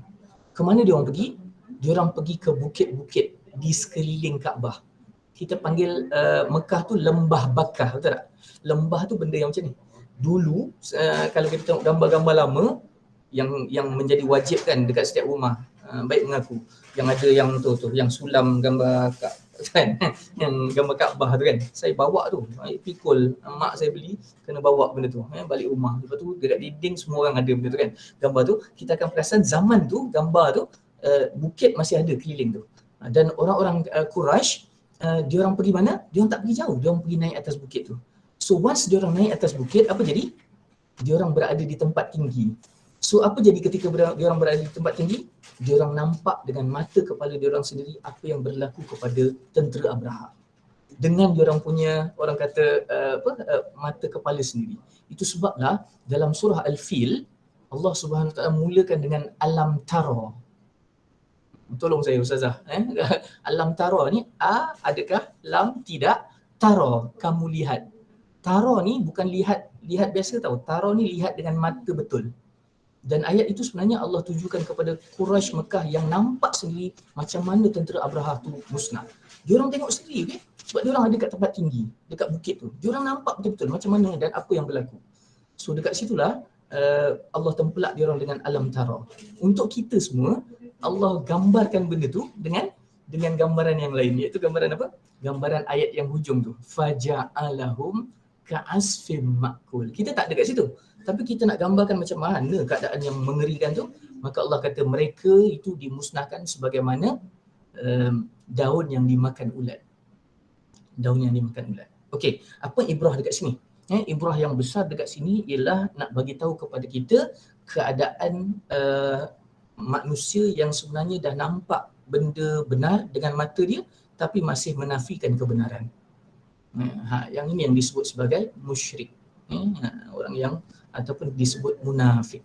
Ke mana diorang pergi? Diorang pergi ke bukit-bukit di sekeliling Kaabah. Kita panggil Mekah tu lembah Bakah, betul tak? Lembah tu benda yang macam ni. Dulu kalau kita tengok gambar-gambar lama yang menjadi wajib kan dekat setiap rumah, baik mengaku yang ada yang tu yang sulam gambar kan, yang gambar Kaabah tu kan. Saya bawa tu, pikul mak saya beli, kena bawa benda tu balik rumah. Lepas tu dekat dinding semua orang ada benda tu kan. Gambar tu kita akan perasan zaman tu gambar tu bukit masih ada keliling tu. Dan orang-orang Quraisy, diorang pergi mana? Diorang tak pergi jauh, diorang pergi naik atas bukit tu. So once diorang naik atas bukit, apa jadi? Diorang berada di tempat tinggi. So apa jadi ketika diorang berada di tempat tinggi? Diorang nampak dengan mata kepala diorang sendiri apa yang berlaku kepada tentera Abraha. Dengan diorang punya, orang kata mata kepala sendiri. Itu sebablah dalam surah Al-Fil, Allah Subhanahu Wa Taala mulakan dengan alam tara. Tolong saya Ustazah. Alam tara ni, adakah, lam tidak, tara, kamu lihat. Tara ni bukan lihat biasa tau. Tara ni lihat dengan mata betul. Dan ayat itu sebenarnya Allah tujukan kepada Quraisy Mekah yang nampak sendiri macam mana tentera Abraha tu musnah. Diorang tengok sendiri, okay? Sebab diorang ada kat tempat tinggi, dekat bukit tu. Diorang nampak betul-betul macam mana dan apa yang berlaku. So dekat situlah Allah tempelak diorang dengan alam tara. Untuk kita semua, Allah gambarkan benda tu dengan gambaran yang lain, iaitu gambaran apa? Gambaran ayat yang hujung tu. Faja'alahum ka'asfim ma'kul. Kita tak ada kat situ. Tapi kita nak gambarkan macam mana keadaan yang mengerikan tu, maka Allah kata mereka itu dimusnahkan sebagaimana daun yang dimakan ulat. Daun yang dimakan ulat. Okey, apa ibrah dekat sini? Ibrah yang besar dekat sini ialah nak bagi tahu kepada kita keadaan manusia yang sebenarnya dah nampak benda benar dengan mata dia tapi masih menafikan kebenaran. Yang ini yang disebut sebagai musyrik. Orang yang ataupun disebut munafik.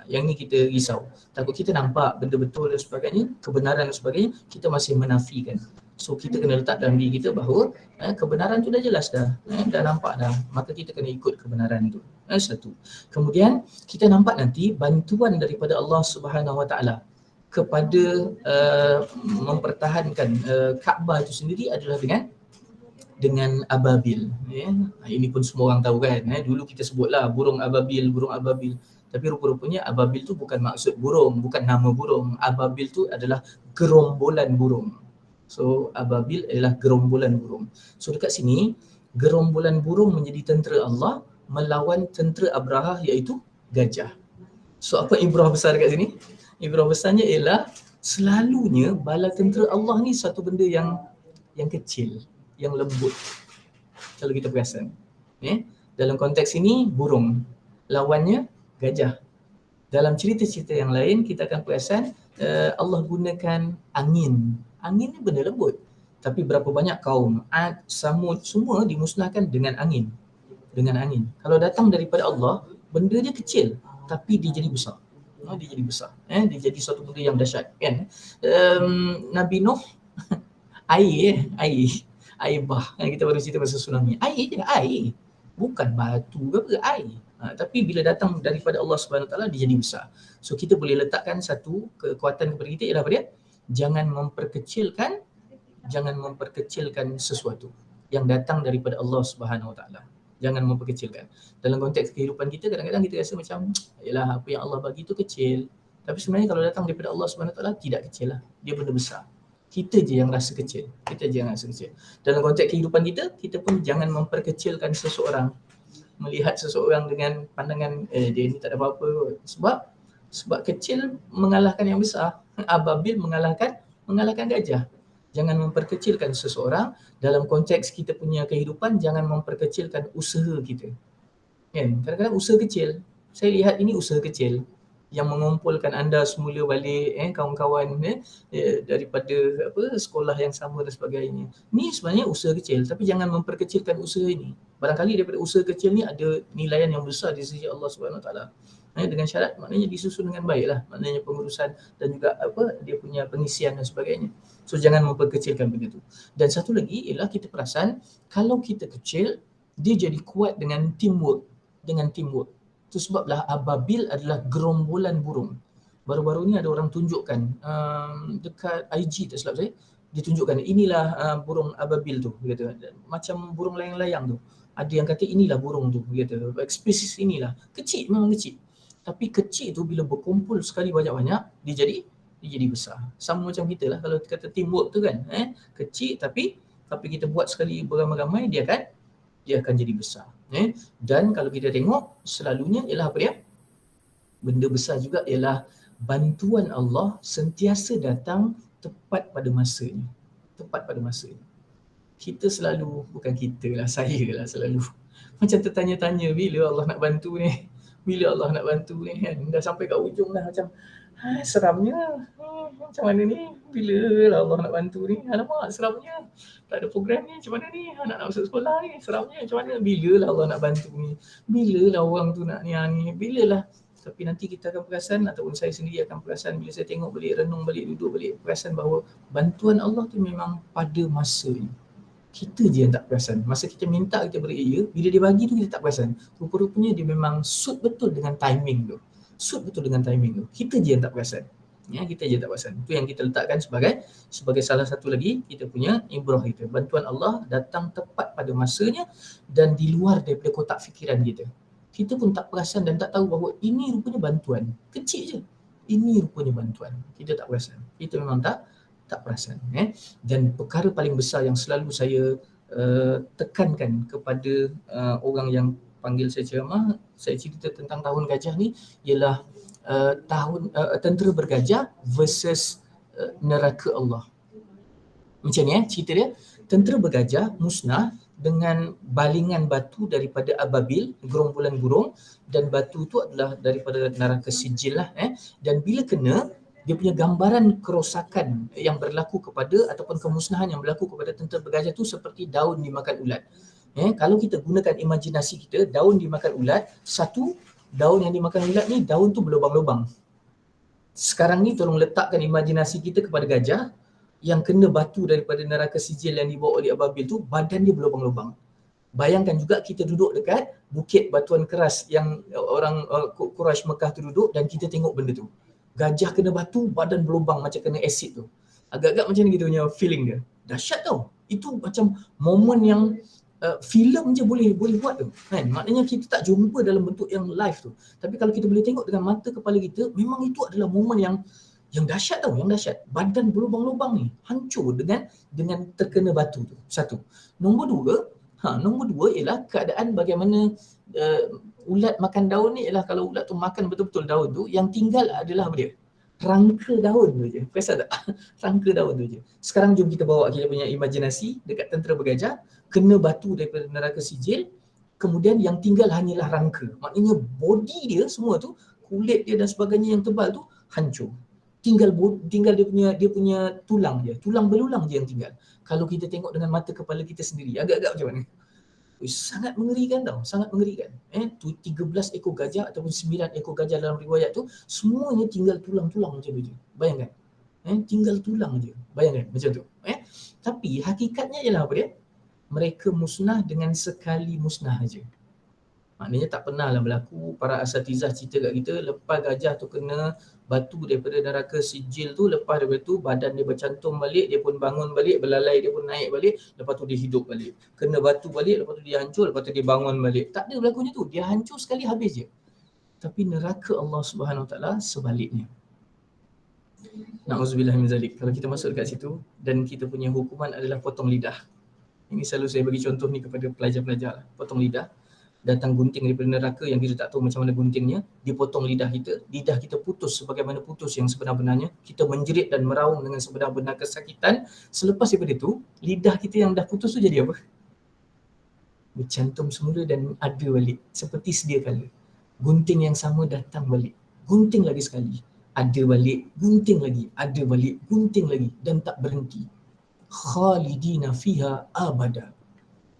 Yang ni kita risau. Takut kita nampak benda betul dan sebagainya, kebenaran dan sebagainya, kita masih menafikan. So kita kena letak dalam diri kita bahawa kebenaran tu dah jelas dah, dah nampak dah, maka kita kena ikut kebenaran tu. Satu. Kemudian kita nampak nanti bantuan daripada Allah Subhanahu Wa Taala kepada mempertahankan Kaabah itu sendiri adalah dengan ababil. Ini pun semua orang tahu kan. Dulu kita sebutlah burung ababil. Tapi rupa-rupanya ababil tu bukan maksud burung, bukan nama burung. Ababil tu adalah gerombolan burung. So ababil adalah gerombolan burung. So dekat sini gerombolan burung menjadi tentera Allah melawan tentera Abraha iaitu gajah. So apa ibrah besar dekat sini? Ibrah besarnya ialah selalunya bala tentera Allah ni satu benda yang kecil, yang lembut. Kalau kita perasan. Dalam konteks ini burung, lawannya gajah. Dalam cerita-cerita yang lain kita akan perasan Allah gunakan angin. Angin ni benda lembut. Tapi berapa banyak kaum Ad, Samud semua dimusnahkan dengan angin. Kalau datang daripada Allah, benda dia kecil tapi dia jadi besar. Dia jadi besar. Dia jadi satu benda yang dahsyat, kan? Nabi Nuh air bah. Kita baru cerita pasal tsunami. Air je, air. Bukan batu ke apa, air. Tapi bila datang daripada Allah Subhanahu Taala dia jadi besar. So kita boleh letakkan satu kekuatan kepada kita ialah apa dia? Jangan memperkecilkan sesuatu yang datang daripada Allah Subhanahu Taala. Jangan memperkecilkan. Dalam konteks kehidupan kita kadang-kadang kita rasa macam yalah apa yang Allah bagi tu kecil. Tapi sebenarnya kalau datang daripada Allah Subhanahu Taala tidak kecil lah. Dia benda besar. Kita je yang rasa kecil. Dalam konteks kehidupan kita, kita pun jangan memperkecilkan seseorang. Melihat seseorang dengan pandangan dia ni tak ada apa-apa. Sebab kecil mengalahkan yang besar. Ababil mengalahkan gajah. Jangan memperkecilkan seseorang. Dalam konteks kita punya kehidupan, jangan memperkecilkan usaha kita. Kan? Kadang-kadang usaha kecil. Saya lihat ini usaha kecil yang mengumpulkan anda semula balik, kawan-kawan daripada sekolah yang sama dan sebagainya. Ni sebenarnya usaha kecil, tapi jangan memperkecilkan usaha ini. Barangkali daripada usaha kecil ni ada nilaian yang besar di sisi Allah Subhanahu Wa Taala. Dengan syarat maknanya disusun dengan baiklah, maknanya pengurusan dan juga dia punya pengisian dan sebagainya. So jangan memperkecilkan benda tu. Dan satu lagi ialah kita perasan kalau kita kecil, dia jadi kuat dengan teamwork. Itu sebablah ababil adalah gerombolan burung. Baru-baru ni ada orang tunjukkan dekat IG tak silap saya, dia tunjukkan inilah burung ababil tu, kata. Macam burung layang-layang tu. Ada yang kata inilah burung tu, kata. Spesies inilah. Kecil, memang kecil. Tapi kecil tu bila berkumpul sekali banyak-banyak, dia jadi besar. Sama macam kita lah kalau kata teamwork tu kan. Kecil tapi kita buat sekali beramai-ramai, dia akan jadi besar. Dan kalau kita tengok selalunya ialah apa dia? Benda besar juga ialah bantuan Allah sentiasa datang tepat pada masanya. Tepat pada masanya. Kita selalu, bukan kita lah, saya lah selalu macam tertanya-tanya bila Allah nak bantu ni, bila Allah nak bantu ni kan. Dah sampai kat ujung dah macam seramnya, macam mana ni, bila lah Allah nak bantu ni, alamak seramnya, tak ada program ni, macam mana ni, anak nak masuk sekolah ni, seramnya macam mana, bila lah Allah nak bantu ni, bila lah orang tu nak ni, bila lah. Tapi nanti kita akan perasan, ataupun saya sendiri akan perasan bila saya tengok balik, renung balik, duduk balik, perasan bahawa bantuan Allah tu memang pada masanya. Kita je yang tak perasan. Masa kita minta, kita beri ya, bila dia bagi tu kita tak perasan. Rupa-rupanya dia memang suit betul dengan timing tu. Suit betul dengan timing tu. Kita je yang tak perasan. Ya, kita je tak perasan. Itu yang kita letakkan sebagai salah satu lagi kita punya ibrah kita. Bantuan Allah datang tepat pada masanya dan di luar daripada kotak fikiran kita. Kita pun tak perasan dan tak tahu bahawa ini rupanya bantuan. Kecil je. Ini rupanya bantuan. Kita tak perasan. Kita memang tak perasan. Dan perkara paling besar yang selalu saya tekankan kepada orang yang panggil saya ceramah, saya cerita tentang tahun gajah ni, ialah tentera bergajah versus neraka Allah. Macam ni cerita dia. Tentera bergajah musnah dengan balingan batu daripada ababil, gerombolan burung, dan batu tu adalah daripada neraka sijil lah. Dan bila kena, dia punya gambaran kerosakan yang berlaku kepada ataupun kemusnahan yang berlaku kepada tentera bergajah tu seperti daun dimakan ulat. Kalau kita gunakan imajinasi kita, daun dimakan ulat, satu daun yang dimakan ulat ni, daun tu berlubang-lubang. Sekarang ni tolong letakkan imajinasi kita kepada gajah yang kena batu daripada neraka sijil yang dibawa oleh ababil tu, badan dia berlubang-lubang. Bayangkan juga kita duduk dekat bukit batuan keras yang orang Quraisy Mekah tu duduk dan kita tengok benda tu. Gajah kena batu, badan berlubang macam kena asid tu. Agak-agak macam ni kita punya feeling dia. Dahsyat tau. Itu macam momen yang filem je boleh buat tu. Kan? Maknanya kita tak jumpa dalam bentuk yang live tu. Tapi kalau kita boleh tengok dengan mata kepala kita, memang itu adalah momen yang dahsyat tau, yang dahsyat. Badan berlubang-lubang ni hancur dengan terkena batu tu. Satu. Nombor dua ialah keadaan bagaimana ulat makan daun ni ialah kalau ulat tu makan betul-betul daun tu, yang tinggal adalah apa dia? Rangka daun tu je. Perasan tak? Rangka daun tu je. Sekarang jom kita bawa kita punya imajinasi dekat tentera bergajah, kena batu daripada neraka sijil, kemudian yang tinggal hanyalah rangka. Maknanya body dia semua tu, kulit dia dan sebagainya yang tebal tu hancur. Tinggal dia punya tulang je. Tulang belulang je yang tinggal. Kalau kita tengok dengan mata kepala kita sendiri, agak-agak macam mana? Sangat mengerikan tau, sangat mengerikan. 13 ekor gajah ataupun 9 ekor gajah dalam riwayat tu, semuanya tinggal tulang-tulang macam tu je. Bayangkan. Tinggal tulang je. Bayangkan macam tu. Tapi hakikatnya ialah apa dia? Mereka musnah dengan sekali musnah aja. Maknanya tak pernah lah berlaku. Para asatizah cerita kat kita, lepas gajah tu kena batu daripada neraka sijil tu, lepas daripada tu badan dia bercantum balik, dia pun bangun balik, belalai dia pun naik balik, lepas tu dia hidup balik. Kena batu balik, lepas tu dia hancur, lepas tu dia bangun balik. Tak ada berlakunya tu. Dia hancur sekali habis je. Tapi neraka Allah Subhanahu Wa Taala sebaliknya. Na'udzubillah min zalik. Kalau kita masuk dekat situ dan kita punya hukuman adalah potong lidah. Ini selalu saya bagi contoh ni kepada pelajar-pelajar. Potong lidah. Datang gunting daripada neraka yang kita tak tahu macam mana guntingnya, dia potong lidah kita putus sebagaimana putus yang sebenar-benarnya, kita menjerit dan meraung dengan sebenar-benar kesakitan. Selepas daripada itu, lidah kita yang dah putus tu jadi apa? Bercantum semula dan ada balik seperti sedia kala. Gunting yang sama datang balik, gunting lagi sekali, ada balik, gunting lagi, ada balik, gunting lagi, dan tak berhenti. Khalidina fiha abada.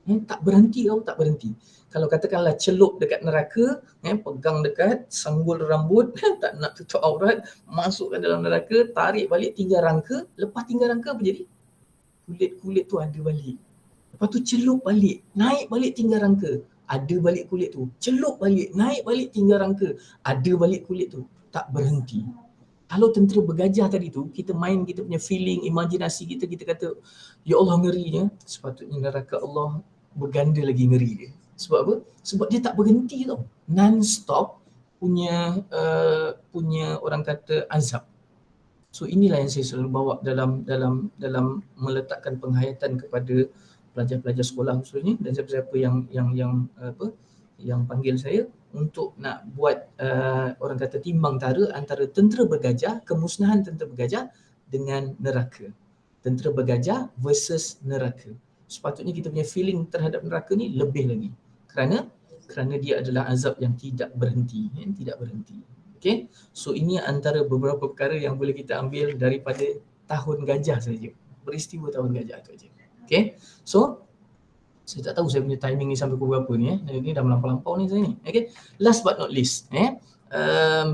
Tak berhenti tau, tak berhenti. Kalau katakanlah celup dekat neraka, pegang dekat, sanggul rambut, tak nak tutup aurat, masukkan dalam neraka, tarik balik, tinggal rangka. Lepas tinggal rangka apa jadi? Kulit-kulit tu ada balik. Lepas tu celup balik, naik balik tinggal rangka. Ada balik kulit tu. Celup balik, naik balik tinggal rangka. Ada balik kulit tu. Tak berhenti. Kalau tentera bergajah tadi tu, kita main kita punya feeling, imajinasi kita, kita kata, ya Allah ngerinya, sepatutnya neraka Allah berganda lagi ngeri dia. Sebab apa? Sebab dia tak berhenti tau. Non-stop punya orang kata azab. So inilah yang saya selalu bawa dalam meletakkan penghayatan kepada pelajar-pelajar sekolah khususnya dan siapa-siapa yang panggil saya untuk nak buat orang kata timbang tara antara tentera bergajah, kemusnahan tentera bergajah dengan neraka. Tentera bergajah versus neraka. Sepatutnya kita punya feeling terhadap neraka ni lebih lagi. Kerana dia adalah azab yang tidak berhenti, tidak berhenti. Okay? So ini antara beberapa perkara yang boleh kita ambil daripada tahun gajah saja. Peristiwa tahun gajah tu aja. Okay? So saya tak tahu saya punya timing ni sampai pukul berapa ni. Ini dah melampau-lampau ni saya ni. Okay? Last but not least,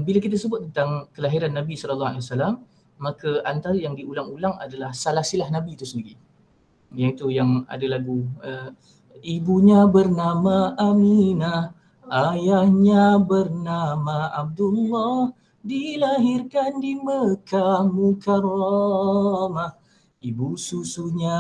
bila kita sebut tentang kelahiran Nabi SAW, maka antara yang diulang-ulang adalah salah silah Nabi itu sendiri. Yang yang ada lagu ibunya bernama Aminah, ayahnya bernama Abdullah, dilahirkan di Mekah Mukarramah, ibu susunya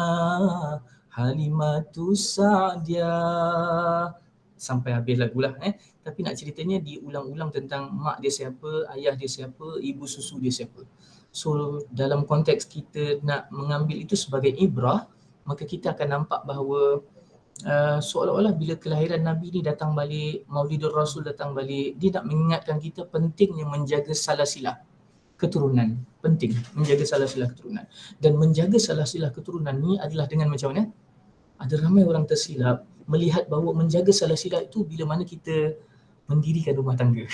Halimatus Sa'diyah. Sampai habis lagulah. Tapi nak ceritanya diulang-ulang tentang mak dia siapa, ayah dia siapa, ibu susu dia siapa. So dalam konteks kita nak mengambil itu sebagai ibrah, maka kita akan nampak bahawa seolah-olah bila kelahiran Nabi ni datang balik, Maulidur Rasul datang balik, dia nak mengingatkan kita pentingnya menjaga salasilah keturunan. Penting menjaga salasilah keturunan. Dan menjaga salasilah keturunan ni adalah dengan macam mana? Ada ramai orang tersilap melihat bahawa menjaga salasilah itu bila mana kita mendirikan rumah tangga.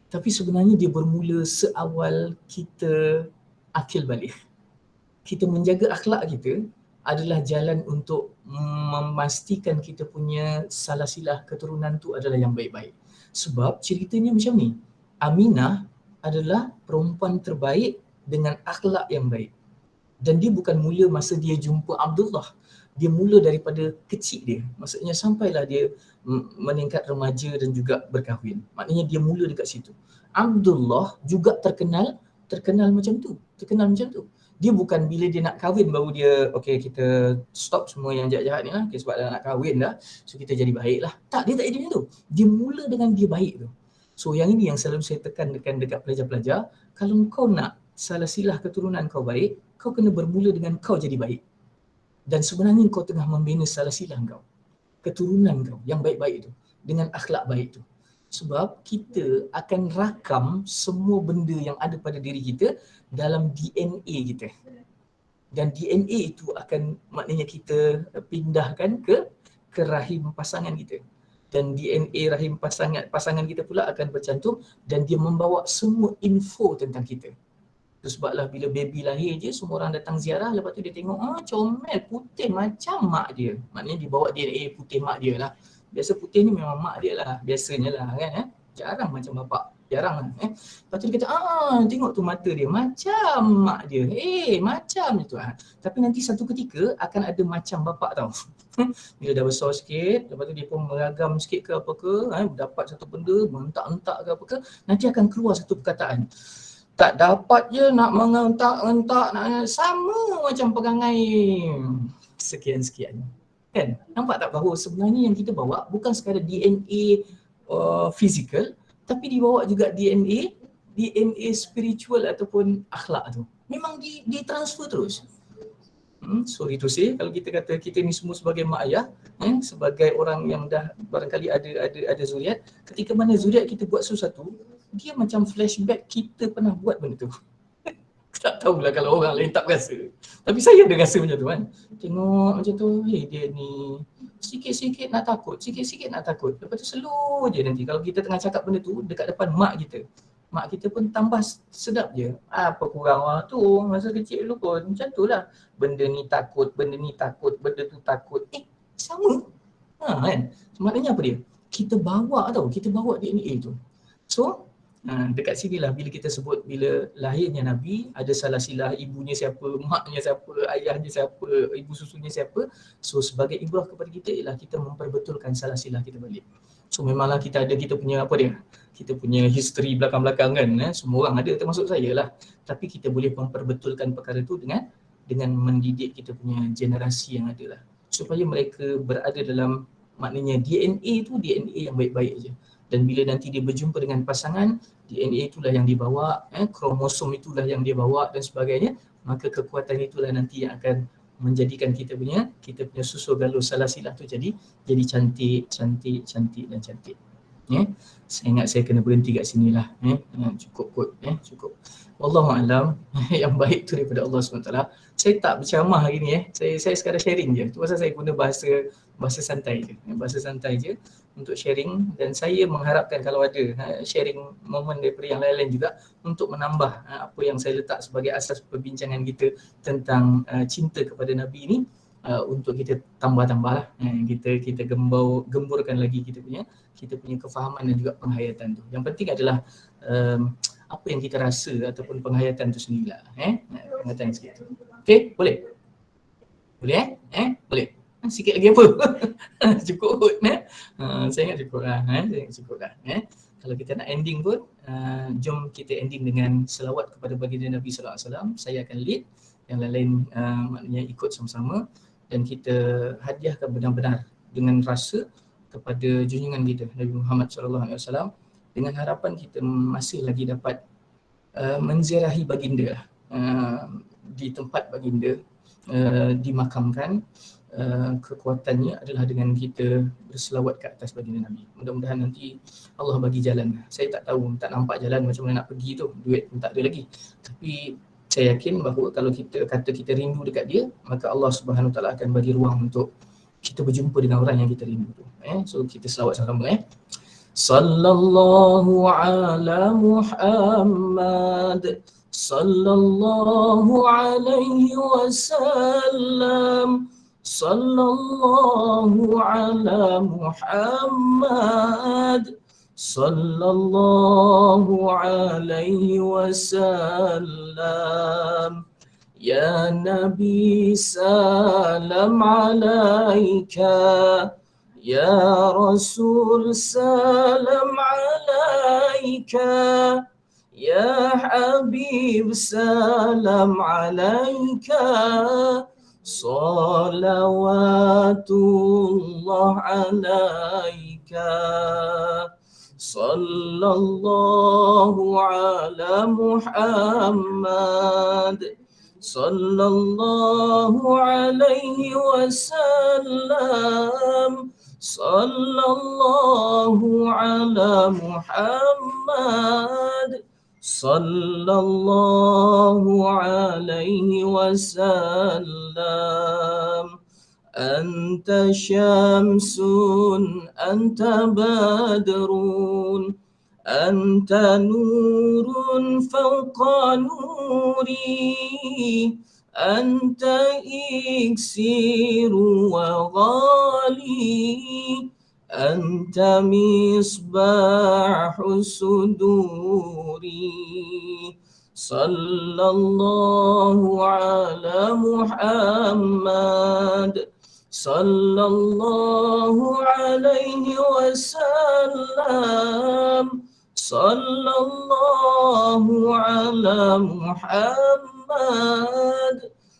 Tapi sebenarnya dia bermula seawal kita akil balik. Kita menjaga akhlak kita adalah jalan untuk memastikan kita punya salasilah keturunan tu adalah yang baik-baik. Sebab ceritanya macam ni, Aminah adalah perempuan terbaik dengan akhlak yang baik. Dan dia bukan mula masa dia jumpa Abdullah. Dia mula daripada kecil dia. Maksudnya sampailah dia meningkat remaja dan juga berkahwin. Maknanya dia mula dekat situ. Abdullah juga terkenal macam tu. Dia bukan bila dia nak kahwin baru dia, okay kita stop semua yang jahat-jahat ni lah, okay, sebab dah nak kahwin dah, so kita jadi baik lah. Tak, dia tak jadi macam tu. Dia mula dengan dia baik tu. So yang ini yang selalu saya tekankan dekat pelajar-pelajar, kalau kau nak salasilah keturunan kau baik, kau kena bermula dengan kau jadi baik. Dan sebenarnya kau tengah membina salasilah kau, keturunan kau yang baik-baik itu, dengan akhlak baik tu. Sebab kita akan rakam semua benda yang ada pada diri kita dalam DNA kita. Dan DNA itu akan maknanya kita pindahkan ke rahim pasangan kita. Dan DNA rahim pasangan kita pula akan bercantum dan dia membawa semua info tentang kita. Itu sebablah bila baby lahir je semua orang datang ziarah, lepas tu dia tengok comel putih macam mak dia. Maknanya dia bawa DNA putih mak dia lah. Biasa putih ni memang mak dia lah, biasanya lah kan. Jarang macam bapak, jarang lah. Lepas tu dia kata, tengok tu mata dia macam mak dia. Macam tu lah. Tapi nanti satu ketika akan ada macam bapak tau. Bila dah besar sikit, lepas tu dia pun meragam sikit ke apa ke, dapat satu benda, mentak-entak ke apa ke, nanti akan keluar satu perkataan. Tak dapat je nak mengentak-entak, sama macam perangai sekian-sekian. Kan? Nampak tak bahawa sebenarnya yang kita bawa bukan sekadar DNA fizikal, tapi dibawa juga DNA spiritual ataupun akhlak tu. Memang ditransfer terus. Sorry to say, kalau kita kata kita ni semua sebagai mak ayah, sebagai orang yang dah barangkali ada zuriat, ketika mana zuriat kita buat sesuatu, dia macam flashback kita pernah buat benda tu. Tak tahulah kalau orang lain tak rasa. Tapi saya ada rasa macam tu kan. Tengok macam tu, dia ni sikit-sikit nak takut, sikit-sikit nak takut. Lepas tu slow je nanti kalau kita tengah cakap benda tu dekat depan mak kita. Mak kita pun tambah sedap je. Apa kurang orang tu masa kecil dulu pun macam tu lah. Benda ni takut, benda tu takut. Sama. Kan? Maknanya apa dia? Kita bawa DNA tu. So, dekat sini lah bila kita sebut bila lahirnya Nabi, ada salasilah ibunya siapa, maknya siapa, ayahnya siapa, ibu susunya siapa. So sebagai ibrah kepada kita ialah kita memperbetulkan salasilah kita balik. So memanglah kita punya history belakang-belakang kan, semua orang ada termasuk saya lah. Tapi kita boleh memperbetulkan perkara tu dengan mendidik kita punya generasi yang ada lah. Supaya mereka berada dalam, maknanya DNA tu DNA yang baik-baik aja. Dan bila nanti dia berjumpa dengan pasangan, DNA itulah yang dibawa, kromosom itulah yang dia bawa dan sebagainya, maka kekuatan itulah nanti yang akan menjadikan kita punya susu galur salasilah tu jadi cantik dan cantik. Saya ingat saya kena berhenti kat sinilah. Cukup kot. Cukup. Wallahu alam. Yang baik tu daripada Allah SWT. Saya tak berceramah hari ni. Saya sekadar sharing je. Tu pasal saya guna bahasa santai je. Bahasa santai je untuk sharing, dan saya mengharapkan kalau ada sharing momen daripada yang lain-lain juga untuk menambah apa yang saya letak sebagai asas perbincangan kita tentang cinta kepada Nabi ni, untuk kita tambah-tambah lah. Kita gemburkan lagi kita punya kefahaman dan juga penghayatan tu. Yang penting adalah apa yang kita rasa ataupun penghayatan tu sendirilah. Penghayatan segitu. Okey, boleh? Boleh Boleh. Sikit lagi apa? Cukup kot. Saya ingat cukup lah. Kalau kita nak ending pun, jom kita ending dengan selawat kepada baginda Nabi sallallahu alaihi wasallam. Saya akan lead, yang lain-lain maknanya ikut sama-sama, dan kita hadiahkan benar-benar dengan rasa kepada junjungan kita Nabi Muhammad sallallahu alaihi wasallam, dengan harapan kita masih lagi dapat menziarahi baginda di tempat baginda dimakamkan. Kekuatannya adalah dengan kita berselawat ke atas baginda Nabi. Mudah-mudahan nanti Allah bagi jalan. Saya tak tahu, tak nampak jalan macam mana nak pergi tu. Duit pun tak ada lagi. Tapi saya yakin bahawa kalau kita kata kita rindu dekat dia, maka Allah Subhanahu Taala akan bagi ruang untuk kita berjumpa dengan orang yang kita rindu tu. So kita selawat sama-sama. Sallallahu ala Muhammad, sallallahu alaihi wasallam, sallallahu ala Muhammad, sallallahu alaihi wasallam. Ya Nabi salam alaika, Ya Rasul salam alaika, Ya Habib salam alaika, salawatullah alaika, sallallahu ala Muhammad, sallallahu alaihi wasallam, sallallahu ala Muhammad, sallallahu alaihi wasallam. Anta syamsun, anta badrun, anta nurun fawqa nuri, anta iksiru wa ghali, anta misbahu suduri. Sallallahu ala Muhammad, sallallahu alaihi wasallam, sallallahu ala Muhammad,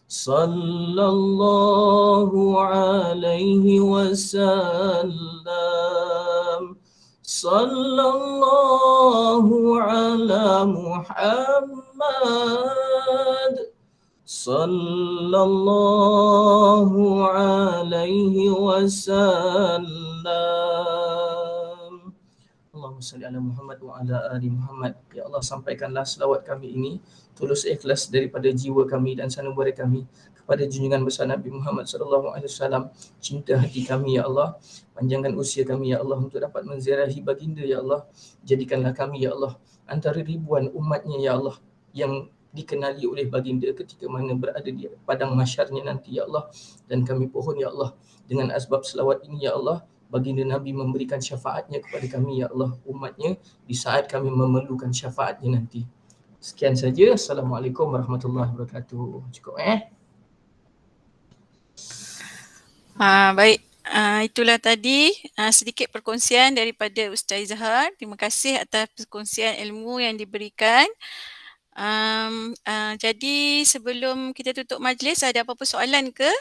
sallallahu alaihi wasallam, sallallahu ala Muhammad, sallallahu alaihi wasallam. Allahumma salli ala Muhammad wa ala ali Muhammad. Ya Allah, sampaikanlah selawat kami ini tulus ikhlas daripada jiwa kami dan sanubari kami kepada junjungan besar Nabi Muhammad sallallahu alaihi wasallam. Cinta hati kami ya Allah, panjangkan usia kami ya Allah untuk dapat menziarahi baginda ya Allah. Jadikanlah kami ya Allah antara ribuan umatnya ya Allah yang dikenali oleh baginda ketika mana berada di padang mahsyarnya nanti ya Allah. Dan kami pohon ya Allah, dengan asbab selawat ini ya Allah, baginda Nabi memberikan syafaatnya kepada kami ya Allah, umatnya, di saat kami memerlukan syafaatnya nanti. Sekian saja. Assalamualaikum warahmatullahi wabarakatuh. Cukup Baik, itulah tadi sedikit perkongsian daripada Ustaz Zahar. Terima kasih atas perkongsian ilmu yang diberikan. Jadi sebelum kita tutup majlis, ada apa-apa soalan ke?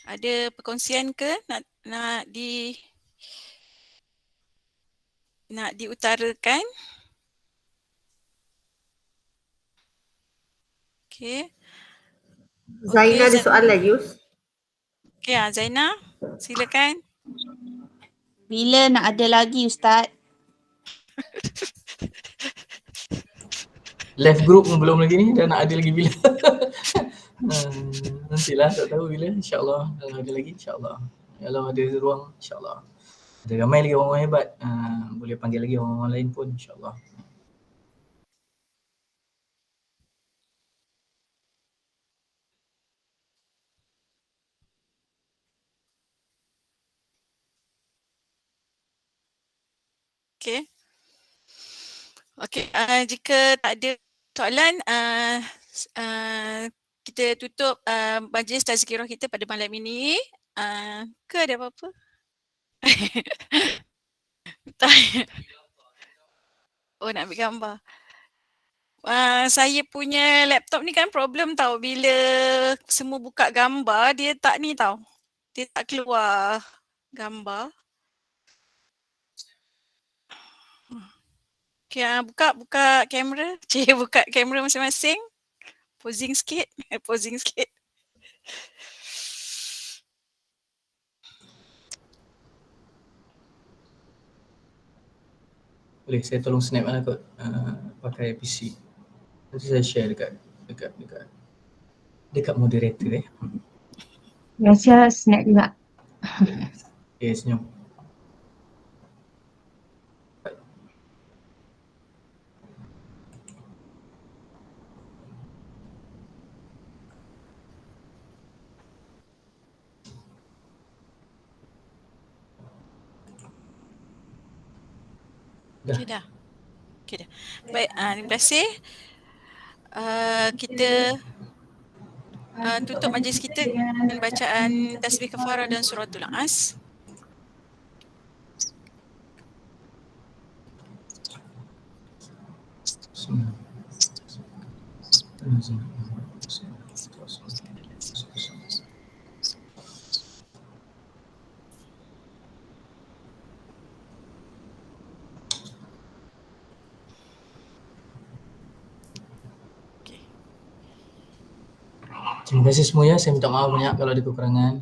Ada perkongsian ke nak diutarakan? Okey. Zaina ada soalan, Yus. Okey, Zaina, silakan. Bila nak ada lagi Ustaz? Left group pun belum lagi ni, dah nak ada lagi bila. Nantilah, tak tahu bila, insyaAllah. Kalau ada lagi, insyaAllah. Kalau ada ruang, insyaAllah. Ada ramai lagi orang-orang hebat, boleh panggil lagi orang-orang lain pun, insyaAllah. Okey. Okey, jika tak ada soalan, kita tutup majlis tazkirah kita pada malam ini. Ke ada apa-apa? Oh, nak ambil gambar. Saya punya laptop ni kan problem tau. Bila semua buka gambar, dia tak ni tau. Dia tak keluar gambar. Okay, buka kamera. Buka kamera masing-masing. Posing sikit. Posing sikit. Boleh saya tolong snap lah kot, pakai PC. Nanti saya share dekat moderator Biasa snap juga. Okay, senyum. Okay dah. Okay dah. Baik, terima kasih. Kita tutup majlis kita dengan bacaan tasbih kafarah dan suratul As. Terima kasih semua ya, saya minta maaf banyak kalau ada kekurangan.